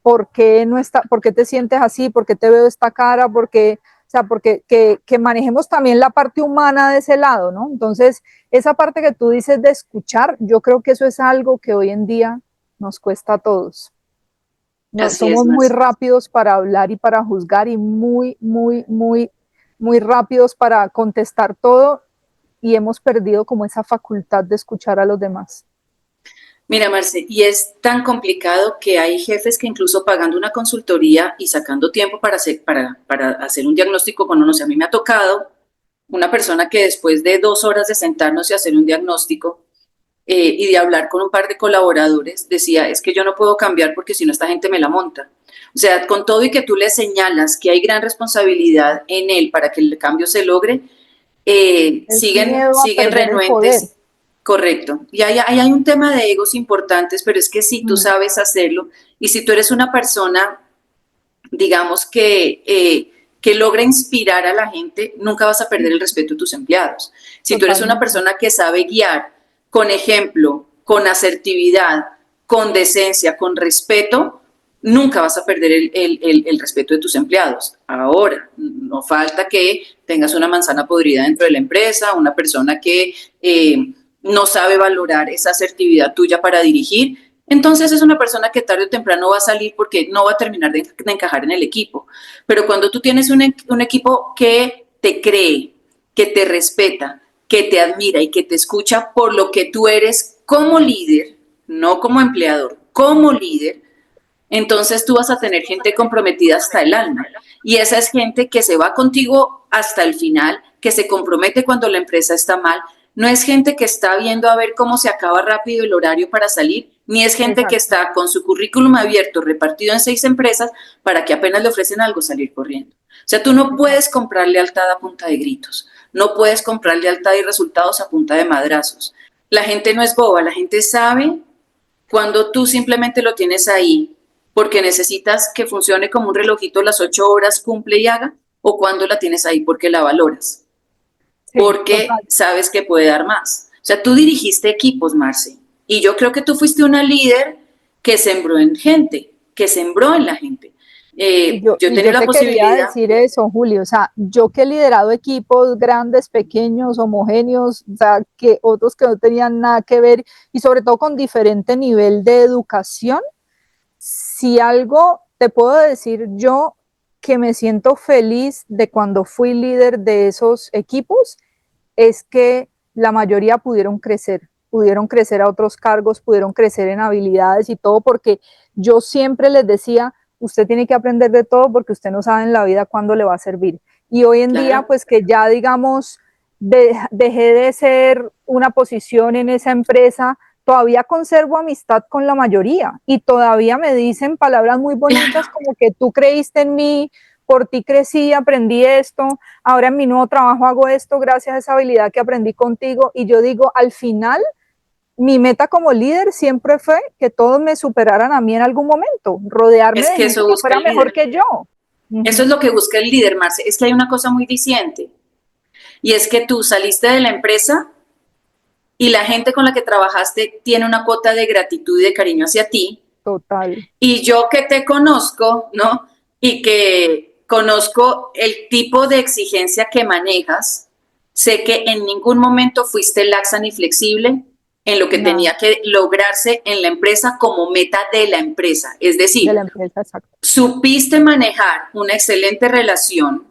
¿por qué no está, por qué te sientes así? ¿Por qué te veo esta cara? Porque, o sea, porque que manejemos también la parte humana de ese lado, ¿no? Entonces, esa parte que tú dices de escuchar, yo creo que eso es algo que hoy en día nos cuesta a todos. No, Así es, somos muy Marce. rápidos para hablar y para juzgar y muy rápidos para contestar todo y hemos perdido como esa facultad de escuchar a los demás. Mira, Marce, y es tan complicado que hay jefes que incluso pagando una consultoría y sacando tiempo para hacer un diagnóstico con uno. O sea, a mí me ha tocado una persona que después de 2 horas de sentarnos y hacer un diagnóstico y de hablar con un par de colaboradores, decía, es que yo no puedo cambiar porque si no esta gente me la monta. O sea, con todo y que tú le señalas que hay gran responsabilidad en él para que el cambio se logre, El siguen, miedo a siguen perder el poder. renuentes. Correcto. Y ahí hay un tema de egos importantes, pero es que si tú sabes hacerlo y si tú eres una persona, digamos, que logra inspirar a la gente, nunca vas a perder el respeto de tus empleados. Si tú eres una Totalmente. persona que sabe guiar con ejemplo, con asertividad, con decencia, con respeto, nunca vas a perder el respeto de tus empleados. Ahora, no falta que tengas una manzana podrida dentro de la empresa, una persona que no sabe valorar esa asertividad tuya para dirigir. Entonces es una persona que tarde o temprano va a salir porque no va a terminar de encajar en el equipo. Pero cuando tú tienes un equipo que te cree, que te respeta, que te admira y que te escucha por lo que tú eres como líder, no como empleador, como líder, entonces tú vas a tener gente comprometida hasta el alma. Y esa es gente que se va contigo hasta el final, que se compromete cuando la empresa está mal. No es gente que está viendo a ver cómo se acaba rápido el horario para salir, ni es gente que Exacto. está con su currículum abierto, repartido en 6 empresas, para que apenas le ofrecen algo salir corriendo. O sea, tú no puedes comprar lealtad a punta de gritos, no puedes comprar lealtad y resultados a punta de madrazos. La gente no es boba, la gente sabe cuando tú simplemente lo tienes ahí porque necesitas que funcione como un relojito las 8 horas, cumple y haga, o cuando la tienes ahí porque la valoras, Sí, porque total. sabes que puede dar más. O sea, tú dirigiste equipos, Marce, y yo creo que tú fuiste una líder que sembró en gente, que sembró en la gente. Yo he Y tenido yo la te quería posibilidad. decir eso, Julio, o sea, yo que he liderado equipos grandes, pequeños, homogéneos, o sea, que otros que no tenían nada que ver y sobre todo con diferente nivel de educación, si algo te puedo decir yo que me siento feliz de cuando fui líder de esos equipos, es que la mayoría pudieron crecer a otros cargos, pudieron crecer en habilidades y todo, porque yo siempre les decía, usted tiene que aprender de todo porque usted no sabe en la vida cuándo le va a servir. Y hoy en día, Claro. pues que ya digamos, dejé de ser una posición en esa empresa, todavía conservo amistad con la mayoría y todavía me dicen palabras muy bonitas Claro. como que tú creíste en mí, por ti crecí, aprendí esto, ahora en mi nuevo trabajo hago esto gracias a esa habilidad que aprendí contigo. Y yo digo, al final, mi meta como líder siempre fue que todos me superaran a mí en algún momento, rodearme Es de que gente eso que busca fuera el mejor líder. que yo. Eso es Uh-huh. lo que busca el líder, Marce. Es que hay una cosa muy diciente, y es que tú saliste de la empresa y la gente con la que trabajaste tiene una cuota de gratitud y de cariño hacia ti. Total. Y yo que te conozco, ¿no? Y que conozco el tipo de exigencia que manejas, sé que en ningún momento fuiste laxa ni flexible en lo que Nada, tenía que lograrse en la empresa como meta de la empresa. Es de la decir, empresa, exacto. supiste manejar una excelente relación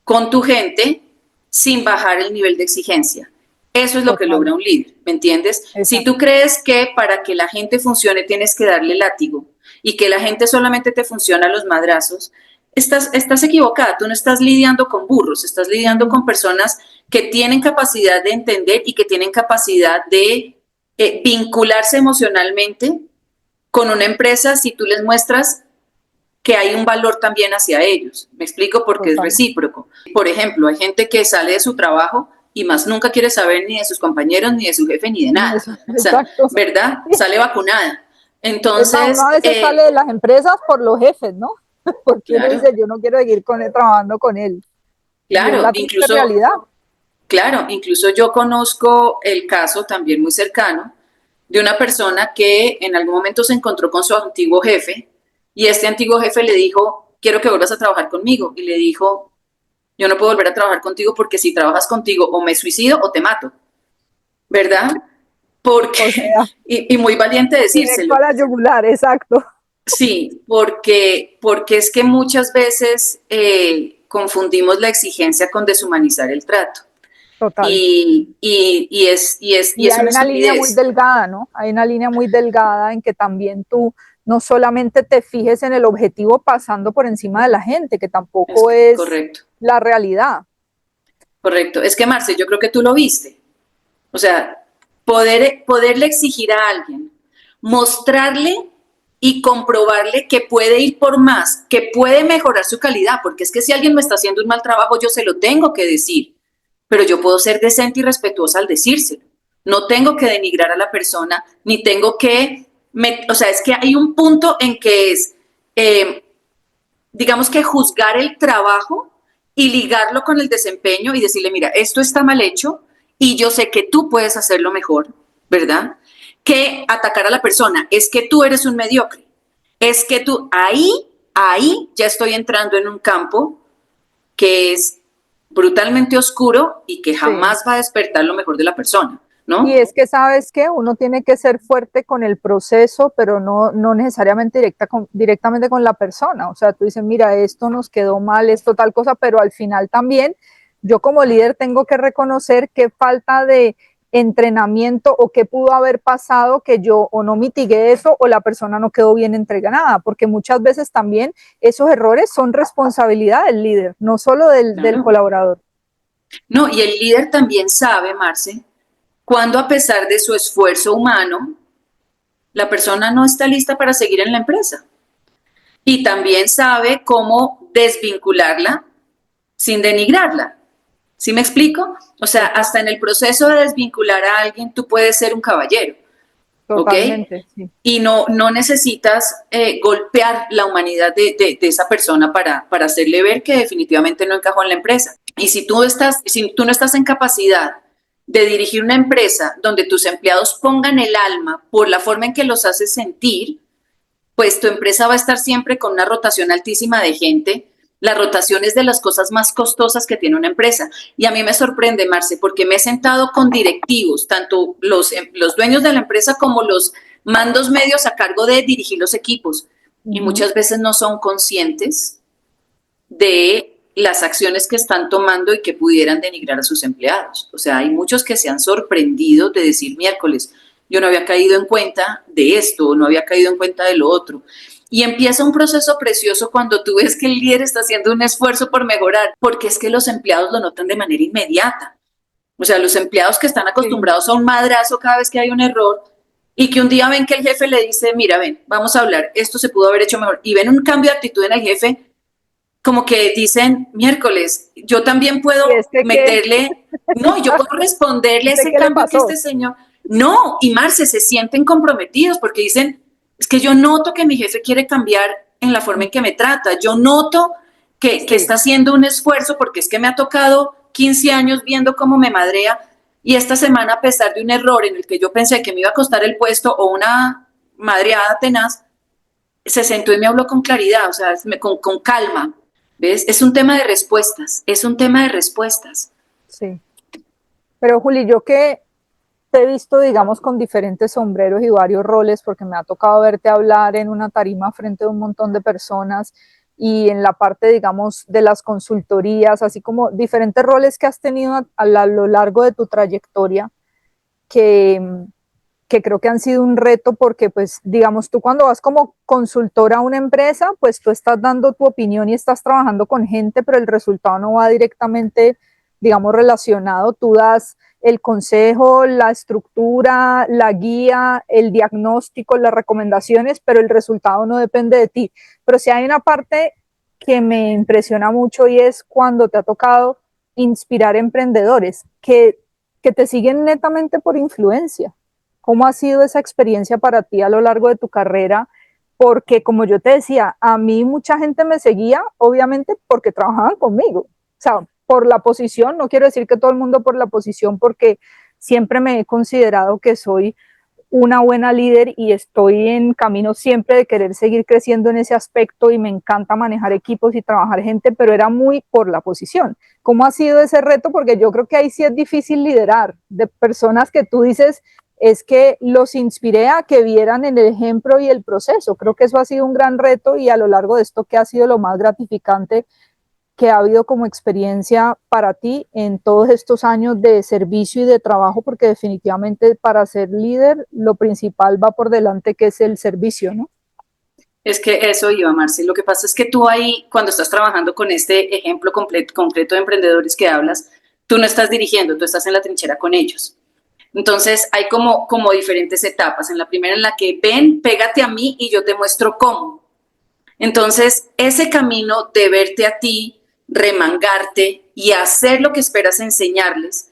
con tu gente sin bajar el nivel de exigencia. Eso es lo que logra un líder, ¿me entiendes? Exacto. Si tú crees que para que la gente funcione tienes que darle látigo y que la gente solamente te funciona a los madrazos, estás equivocada. Tú no estás lidiando con burros, estás lidiando con personas que tienen capacidad de entender y que tienen capacidad de vincularse emocionalmente con una empresa si tú les muestras que hay un valor también hacia ellos. Me explico, porque es recíproco. Por ejemplo, hay gente que sale de su trabajo y más nunca quiere saber ni de sus compañeros, ni de su jefe, ni de nada. O sea, ¿verdad? Sale vacunada. Entonces, uno a veces sale de las empresas por los jefes, ¿no? Porque uno dice, yo no quiero seguir trabajando con él. Claro, incluso, realidad. Claro, incluso yo conozco el caso también muy cercano de una persona que en algún momento se encontró con su antiguo jefe y este antiguo jefe le dijo, quiero que vuelvas a trabajar conmigo. Y le dijo, yo no puedo volver a trabajar contigo porque si trabajas contigo o me suicido o te mato, ¿verdad? Porque, o sea, y muy valiente decírselo. A la yugular, exacto. Sí, porque es que muchas veces confundimos la exigencia con deshumanizar el trato. Total. Y hay una línea muy delgada, ¿no? Hay una línea muy delgada en que también tú no solamente te fijes en el objetivo pasando por encima de la gente, que tampoco es correcto. La realidad. Correcto. Es que, Marce, yo creo que tú lo viste. O sea, poderle exigir a alguien, mostrarle y comprobarle que puede ir por más, que puede mejorar su calidad, porque es que si alguien me está haciendo un mal trabajo, yo se lo tengo que decir, pero yo puedo ser decente y respetuosa al decírselo. No tengo que denigrar a la persona, ni tengo que... o sea, es que hay un punto en que es, digamos que juzgar el trabajo y ligarlo con el desempeño y decirle, mira, esto está mal hecho y yo sé que tú puedes hacerlo mejor, ¿verdad? Que atacar a la persona, es que tú eres un mediocre, es que tú, ahí ya estoy entrando en un campo que es brutalmente oscuro y que jamás va a despertar lo mejor de la persona, ¿no? Y es que, ¿sabes qué? Uno tiene que ser fuerte con el proceso, pero no necesariamente directamente con la persona. O sea, tú dices, mira, esto nos quedó mal, esto tal cosa, pero al final también yo como líder tengo que reconocer qué falta de entrenamiento o qué pudo haber pasado que yo o no mitigué eso o la persona no quedó bien entrenada, porque muchas veces también esos errores son responsabilidad del líder, no solo del colaborador. No, y el líder también sabe, Marce, cuando a pesar de su esfuerzo humano, la persona no está lista para seguir en la empresa. Y también sabe cómo desvincularla sin denigrarla. ¿Sí me explico? O sea, hasta en el proceso de desvincular a alguien, tú puedes ser un caballero. Totalmente, ¿Okay? Sí. Y no necesitas golpear la humanidad de esa persona para hacerle ver que definitivamente no encajó en la empresa. Y si tú no estás en capacidad de dirigir una empresa donde tus empleados pongan el alma por la forma en que los haces sentir, pues tu empresa va a estar siempre con una rotación altísima de gente. La rotación es de las cosas más costosas que tiene una empresa. Y a mí me sorprende, Marce, porque me he sentado con directivos, tanto los dueños de la empresa como los mandos medios a cargo de dirigir los equipos. Y muchas veces no son conscientes de las acciones que están tomando y que pudieran denigrar a sus empleados. O sea, hay muchos que se han sorprendido de decir miércoles, yo no había caído en cuenta de esto, no había caído en cuenta de lo otro. Y empieza un proceso precioso cuando tú ves que el líder está haciendo un esfuerzo por mejorar, porque es que los empleados lo notan de manera inmediata. O sea, los empleados que están acostumbrados a un madrazo cada vez que hay un error y que un día ven que el jefe le dice, mira, ven, vamos a hablar, esto se pudo haber hecho mejor, y ven un cambio de actitud en el jefe, como que dicen, miércoles, yo también puedo meterle, no, yo puedo responderle a ese cambio que este señor, no, y Marce, se sienten comprometidos porque dicen, es que yo noto que mi jefe quiere cambiar en la forma en que me trata, yo noto que está haciendo un esfuerzo porque es que me ha tocado 15 años viendo cómo me madrea y esta semana, a pesar de un error en el que yo pensé que me iba a costar el puesto o una madreada tenaz, se sentó y me habló con claridad, o sea, con calma. ¿Ves? Es un tema de respuestas, es un tema de respuestas. Sí. Pero Juli, yo que te he visto, digamos, con diferentes sombreros y varios roles, porque me ha tocado verte hablar en una tarima frente a un montón de personas, y en la parte, digamos, de las consultorías, así como diferentes roles que has tenido a lo largo de tu trayectoria, que, que creo que han sido un reto porque, pues, digamos, tú cuando vas como consultora a una empresa, pues tú estás dando tu opinión y estás trabajando con gente, pero el resultado no va directamente, digamos, relacionado. Tú das el consejo, la estructura, la guía, el diagnóstico, las recomendaciones, pero el resultado no depende de ti. Pero sí hay una parte que me impresiona mucho y es cuando te ha tocado inspirar emprendedores que te siguen netamente por influencia. ¿Cómo ha sido esa experiencia para ti a lo largo de tu carrera? Porque como yo te decía, a mí mucha gente me seguía, obviamente porque trabajaban conmigo. O sea, por la posición, no quiero decir que todo el mundo por la posición, porque siempre me he considerado que soy una buena líder y estoy en camino siempre de querer seguir creciendo en ese aspecto y me encanta manejar equipos y trabajar gente, pero era muy por la posición. ¿Cómo ha sido ese reto? Porque yo creo que ahí sí es difícil liderar de personas que tú dices, es que los inspiré a que vieran el ejemplo y el proceso. Creo que eso ha sido un gran reto y a lo largo de esto, ¿qué ha sido lo más gratificante que ha habido como experiencia para ti en todos estos años de servicio y de trabajo? Porque definitivamente para ser líder lo principal va por delante, que es el servicio, ¿no? Es que eso iba, Marce. Lo que pasa es que tú ahí, cuando estás trabajando con este ejemplo concreto de emprendedores que hablas, tú no estás dirigiendo, tú estás en la trinchera con ellos. Entonces hay como diferentes etapas. En la primera en la que ven, pégate a mí y yo te muestro cómo. Entonces ese camino de verte a ti, remangarte y hacer lo que esperas enseñarles,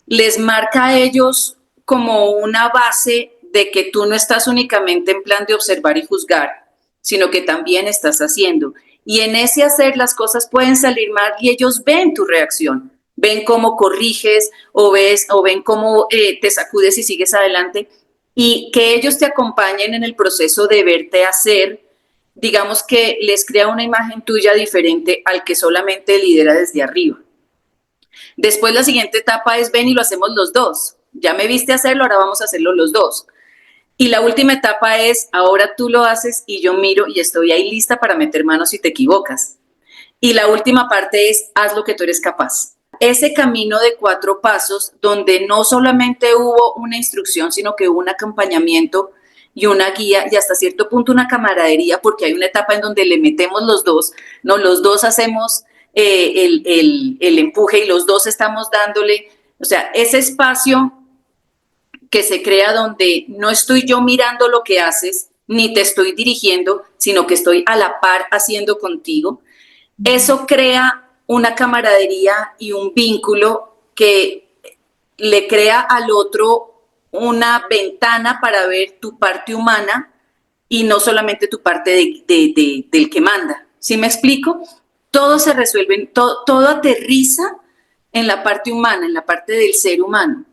les marca a ellos como una base de que tú no estás únicamente en plan de observar y juzgar, sino que también estás haciendo. Y en ese hacer las cosas pueden salir mal y ellos ven tu reacción, ven cómo corriges o ven cómo te sacudes y sigues adelante, y que ellos te acompañen en el proceso de verte hacer, digamos que les crea una imagen tuya diferente al que solamente lidera desde arriba. Después la siguiente etapa es ven y lo hacemos los dos. Ya me viste hacerlo, ahora vamos a hacerlo los dos. Y la última etapa es ahora tú lo haces y yo miro y estoy ahí lista para meter manos si te equivocas. Y la última parte es haz lo que tú eres capaz. Ese camino de 4 pasos donde no solamente hubo una instrucción, sino que hubo un acompañamiento y una guía y hasta cierto punto una camaradería, porque hay una etapa en donde le metemos los dos, ¿no? Los dos hacemos el empuje y los dos estamos dándole, o sea, ese espacio que se crea donde no estoy yo mirando lo que haces, ni te estoy dirigiendo, sino que estoy a la par haciendo contigo. Eso crea una camaradería y un vínculo que le crea al otro una ventana para ver tu parte humana y no solamente tu parte del que manda. ¿Sí me explico? Todo se resuelve, todo aterriza en la parte humana, en la parte del ser humano,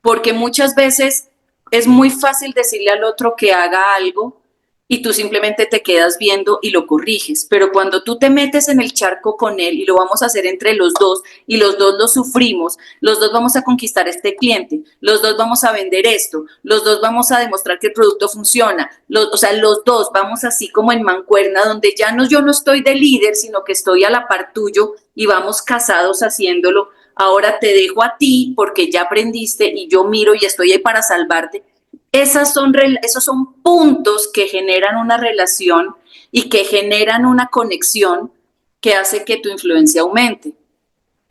porque muchas veces es muy fácil decirle al otro que haga algo y tú simplemente te quedas viendo y lo corriges, pero cuando tú te metes en el charco con él y lo vamos a hacer entre los dos y los dos lo sufrimos, los dos vamos a conquistar a este cliente, los dos vamos a vender esto, los dos vamos a demostrar que el producto funciona, o sea, los dos vamos así como en mancuerna, donde ya no, yo no estoy de líder, sino que estoy a la par tuyo y vamos casados haciéndolo. Ahora te dejo a ti porque ya aprendiste y yo miro y estoy ahí para salvarte. Esos son puntos que generan una relación y que generan una conexión que hace que tu influencia aumente.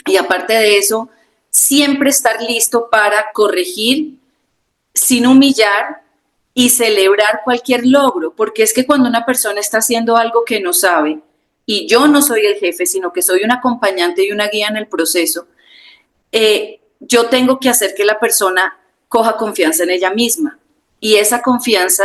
Y aparte de eso, siempre estar listo para corregir sin humillar y celebrar cualquier logro, porque es que cuando una persona está haciendo algo que no sabe, y yo no soy el jefe, sino que soy un acompañante y una guía en el proceso, yo tengo que hacer que la persona coja confianza en ella misma. Y esa confianza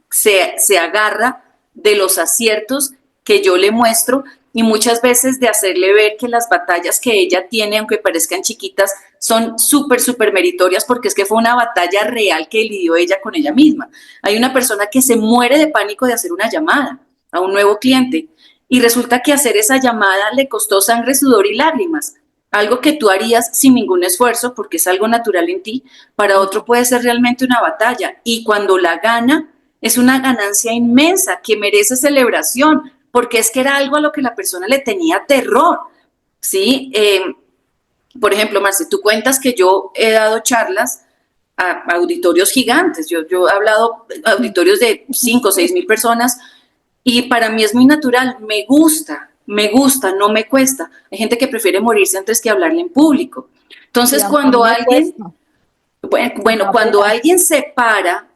se agarra de los aciertos que yo le muestro y muchas veces de hacerle ver que las batallas que ella tiene, aunque parezcan chiquitas, son súper meritorias porque es que fue una batalla real que lidió ella con ella misma. Hay una persona que se muere de pánico de hacer una llamada a un nuevo cliente y resulta que hacer esa llamada le costó sangre, sudor y lágrimas. Algo que tú harías sin ningún esfuerzo porque es algo natural en ti, para otro puede ser realmente una batalla y cuando la gana es una ganancia inmensa que merece celebración porque es que era algo a lo que la persona le tenía terror, ¿sí? Por ejemplo, Marce, tú cuentas que yo he dado charlas a auditorios gigantes, yo he hablado a auditorios de 5 o 6 mil personas, y para mí es muy natural, me gusta, no me cuesta. Hay gente que prefiere morirse antes que hablarle en público. Entonces, cuando alguien, bueno, cuando alguien se para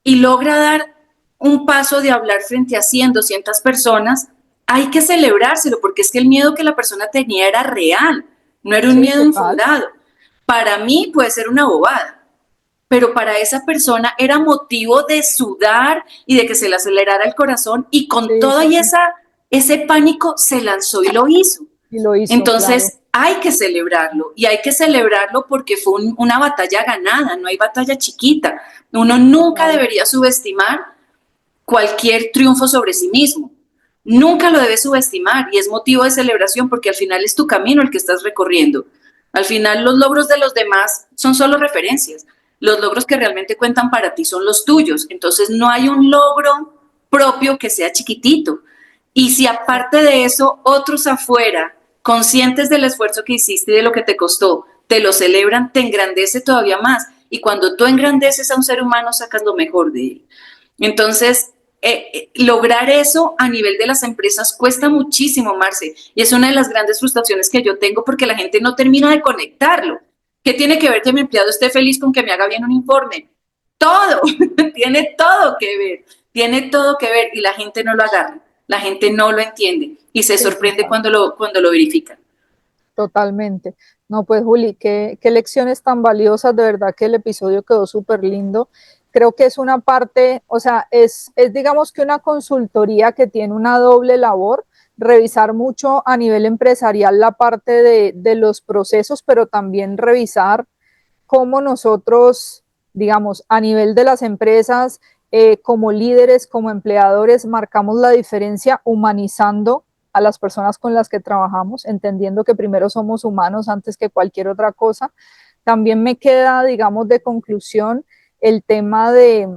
y logra dar un paso de hablar frente a 100, 200 personas, hay que celebrárselo, porque es que el miedo que la persona tenía era real, no era un miedo infundado. Para mí puede ser una bobada, pero para esa persona era motivo de sudar y de que se le acelerara el corazón, y con todo y ese pánico se lanzó y lo hizo. Entonces hay que celebrarlo, y hay que celebrarlo porque fue una batalla ganada, no hay batalla chiquita. Uno nunca debería subestimar cualquier triunfo sobre sí mismo. Nunca lo debes subestimar, y es motivo de celebración porque al final es tu camino el que estás recorriendo. Al final los logros de los demás son solo referencias. Los logros que realmente cuentan para ti son los tuyos. Entonces no hay un logro propio que sea chiquitito. Y si aparte de eso, otros afuera, conscientes del esfuerzo que hiciste y de lo que te costó, te lo celebran, te engrandece todavía más. Y cuando tú engrandeces a un ser humano, sacas lo mejor de él. Entonces, lograr eso a nivel de las empresas cuesta muchísimo, Marce, y es una de las grandes frustraciones que yo tengo, porque la gente no termina de conectarlo. ¿Qué tiene que ver que mi empleado esté feliz con que me haga bien un informe? Todo, tiene todo que ver, y la gente no lo agarra, la gente no lo entiende y se sorprende cuando lo verifican. Totalmente. No, pues Juli, qué lecciones tan valiosas, de verdad que el episodio quedó súper lindo. Creo que es una parte, o sea, es digamos que una consultoría que tiene una doble labor, revisar mucho a nivel empresarial la parte de los procesos, pero también revisar cómo nosotros, digamos, a nivel de las empresas, como líderes, como empleadores, marcamos la diferencia humanizando a las personas con las que trabajamos, entendiendo que primero somos humanos antes que cualquier otra cosa. También me queda, digamos, de conclusión el tema de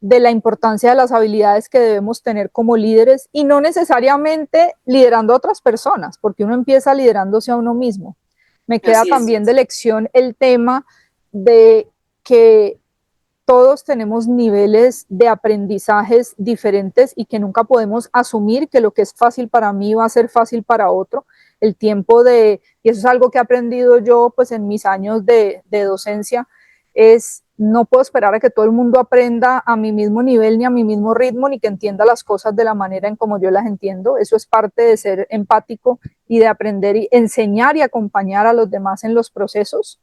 la importancia de las habilidades que debemos tener como líderes, y no necesariamente liderando a otras personas, porque uno empieza liderándose a uno mismo. Me queda también de lección el tema de que todos tenemos niveles de aprendizajes diferentes y que nunca podemos asumir que lo que es fácil para mí va a ser fácil para otro. El tiempo y eso es algo que he aprendido yo pues en mis años de docencia, es no puedo esperar a que todo el mundo aprenda a mi mismo nivel ni a mi mismo ritmo, ni que entienda las cosas de la manera en como yo las entiendo. Eso es parte de ser empático y de aprender y enseñar y acompañar a los demás en los procesos.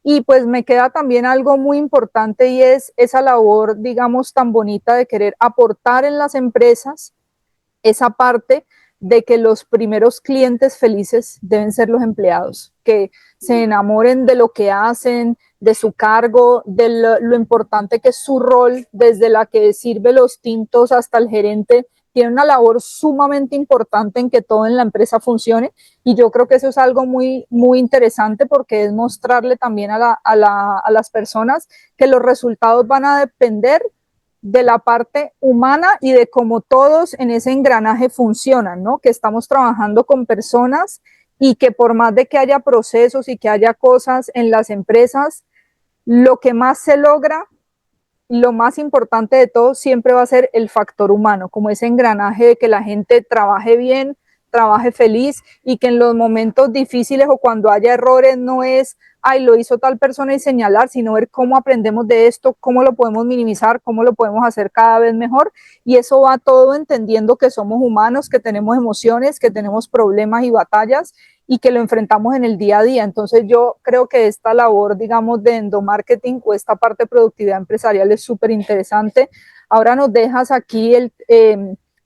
Y pues me queda también algo muy importante, y es esa labor, digamos, tan bonita de querer aportar en las empresas esa parte de que los primeros clientes felices deben ser los empleados, que se enamoren de lo que hacen, de su cargo, de lo importante que es su rol, desde la que sirve los tintos hasta el gerente. Tiene una labor sumamente importante en que todo en la empresa funcione, y yo creo que eso es algo muy, muy interesante, porque es mostrarle también a las personas que los resultados van a depender de la parte humana y de cómo todos en ese engranaje funcionan, ¿no? Que estamos trabajando con personas, y que por más de que haya procesos y que haya cosas en las empresas, lo que más se logra, lo más importante de todo siempre va a ser el factor humano, como ese engranaje de que la gente trabaje bien, trabaje feliz, y que en los momentos difíciles o cuando haya errores no es, ay, lo hizo tal persona y señalar, sino ver cómo aprendemos de esto, cómo lo podemos minimizar, cómo lo podemos hacer cada vez mejor. Y eso va todo entendiendo que somos humanos, que tenemos emociones, que tenemos problemas y batallas, y que lo enfrentamos en el día a día. Entonces yo creo que esta labor, digamos, de endomarketing o esta parte de productividad empresarial es súper interesante. Ahora nos dejas aquí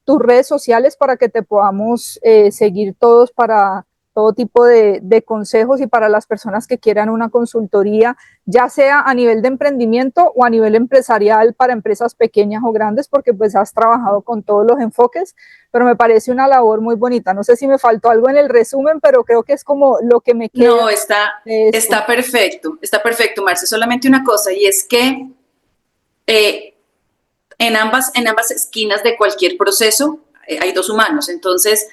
tus redes sociales para que te podamos seguir todos, para todo tipo de consejos, y para las personas que quieran una consultoría, ya sea a nivel de emprendimiento o a nivel empresarial para empresas pequeñas o grandes, porque pues has trabajado con todos los enfoques, pero me parece una labor muy bonita. No sé si me faltó algo en el resumen, pero creo que es como lo que me queda. No, está perfecto, Marce. Solamente una cosa, y es que en ambas esquinas de cualquier proceso hay dos humanos. Entonces,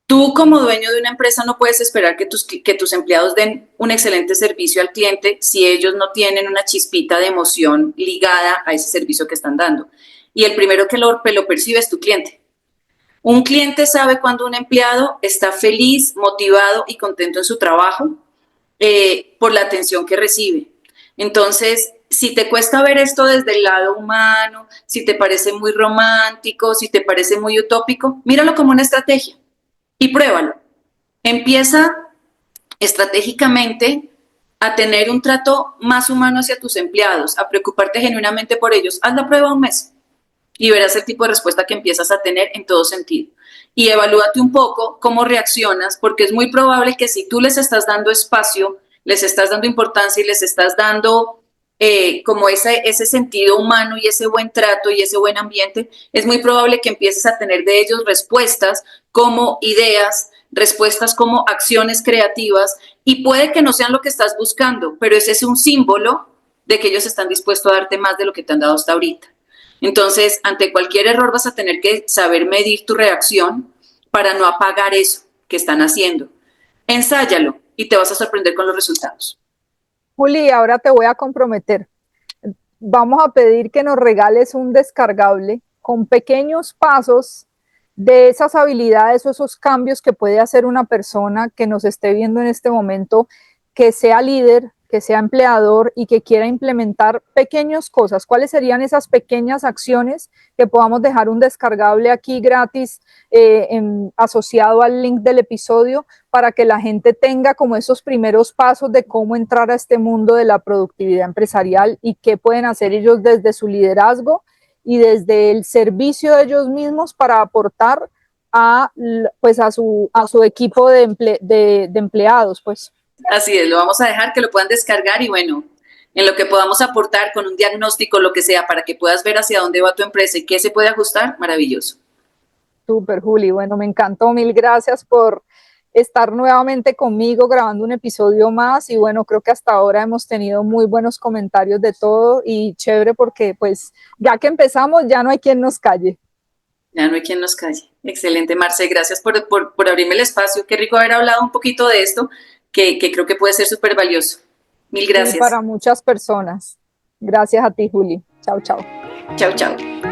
tú como dueño de una empresa no puedes esperar que tus empleados den un excelente servicio al cliente si ellos no tienen una chispita de emoción ligada a ese servicio que están dando. Y el primero que lo percibe es tu cliente. Un cliente sabe cuando un empleado está feliz, motivado y contento en su trabajo por la atención que recibe. Entonces, si te cuesta ver esto desde el lado humano, si te parece muy romántico, si te parece muy utópico, míralo como una estrategia y pruébalo. Empieza estratégicamente a tener un trato más humano hacia tus empleados, a preocuparte genuinamente por ellos. Haz la prueba un mes y verás el tipo de respuesta que empiezas a tener en todo sentido. Y evalúate un poco cómo reaccionas, porque es muy probable que si tú les estás dando espacio, les estás dando importancia y les estás dando como ese sentido humano y ese buen trato y ese buen ambiente, es muy probable que empieces a tener de ellos respuestas como ideas, respuestas como acciones creativas, y puede que no sean lo que estás buscando, pero ese es un símbolo de que ellos están dispuestos a darte más de lo que te han dado hasta ahorita. Entonces, ante cualquier error vas a tener que saber medir tu reacción para no apagar eso que están haciendo. Ensáyalo y te vas a sorprender con los resultados. Juli, ahora te voy a comprometer. Vamos a pedir que nos regales un descargable con pequeños pasos de esas habilidades o esos cambios que puede hacer una persona que nos esté viendo en este momento, que sea líder, que sea empleador y que quiera implementar pequeñas cosas. ¿Cuáles serían esas pequeñas acciones que podamos dejar un descargable aquí gratis asociado al link del episodio para que la gente tenga como esos primeros pasos de cómo entrar a este mundo de la productividad empresarial y qué pueden hacer ellos desde su liderazgo y desde el servicio de ellos mismos para aportar a su equipo de empleados, pues? Así es, lo vamos a dejar que lo puedan descargar y bueno, en lo que podamos aportar con un diagnóstico, lo que sea, para que puedas ver hacia dónde va tu empresa y qué se puede ajustar, maravilloso. Súper, Juli. Bueno, me encantó. Mil gracias por estar nuevamente conmigo grabando un episodio más y bueno, creo que hasta ahora hemos tenido muy buenos comentarios de todo y chévere porque pues ya que empezamos ya no hay quien nos calle. Ya no hay quien nos calle. Excelente, Marce, gracias por abrirme el espacio. Qué rico haber hablado un poquito de esto, que creo que puede ser súper valioso. Mil gracias. Sí, para muchas personas. Gracias a ti, Juli. Chao, chao. Chao, chao.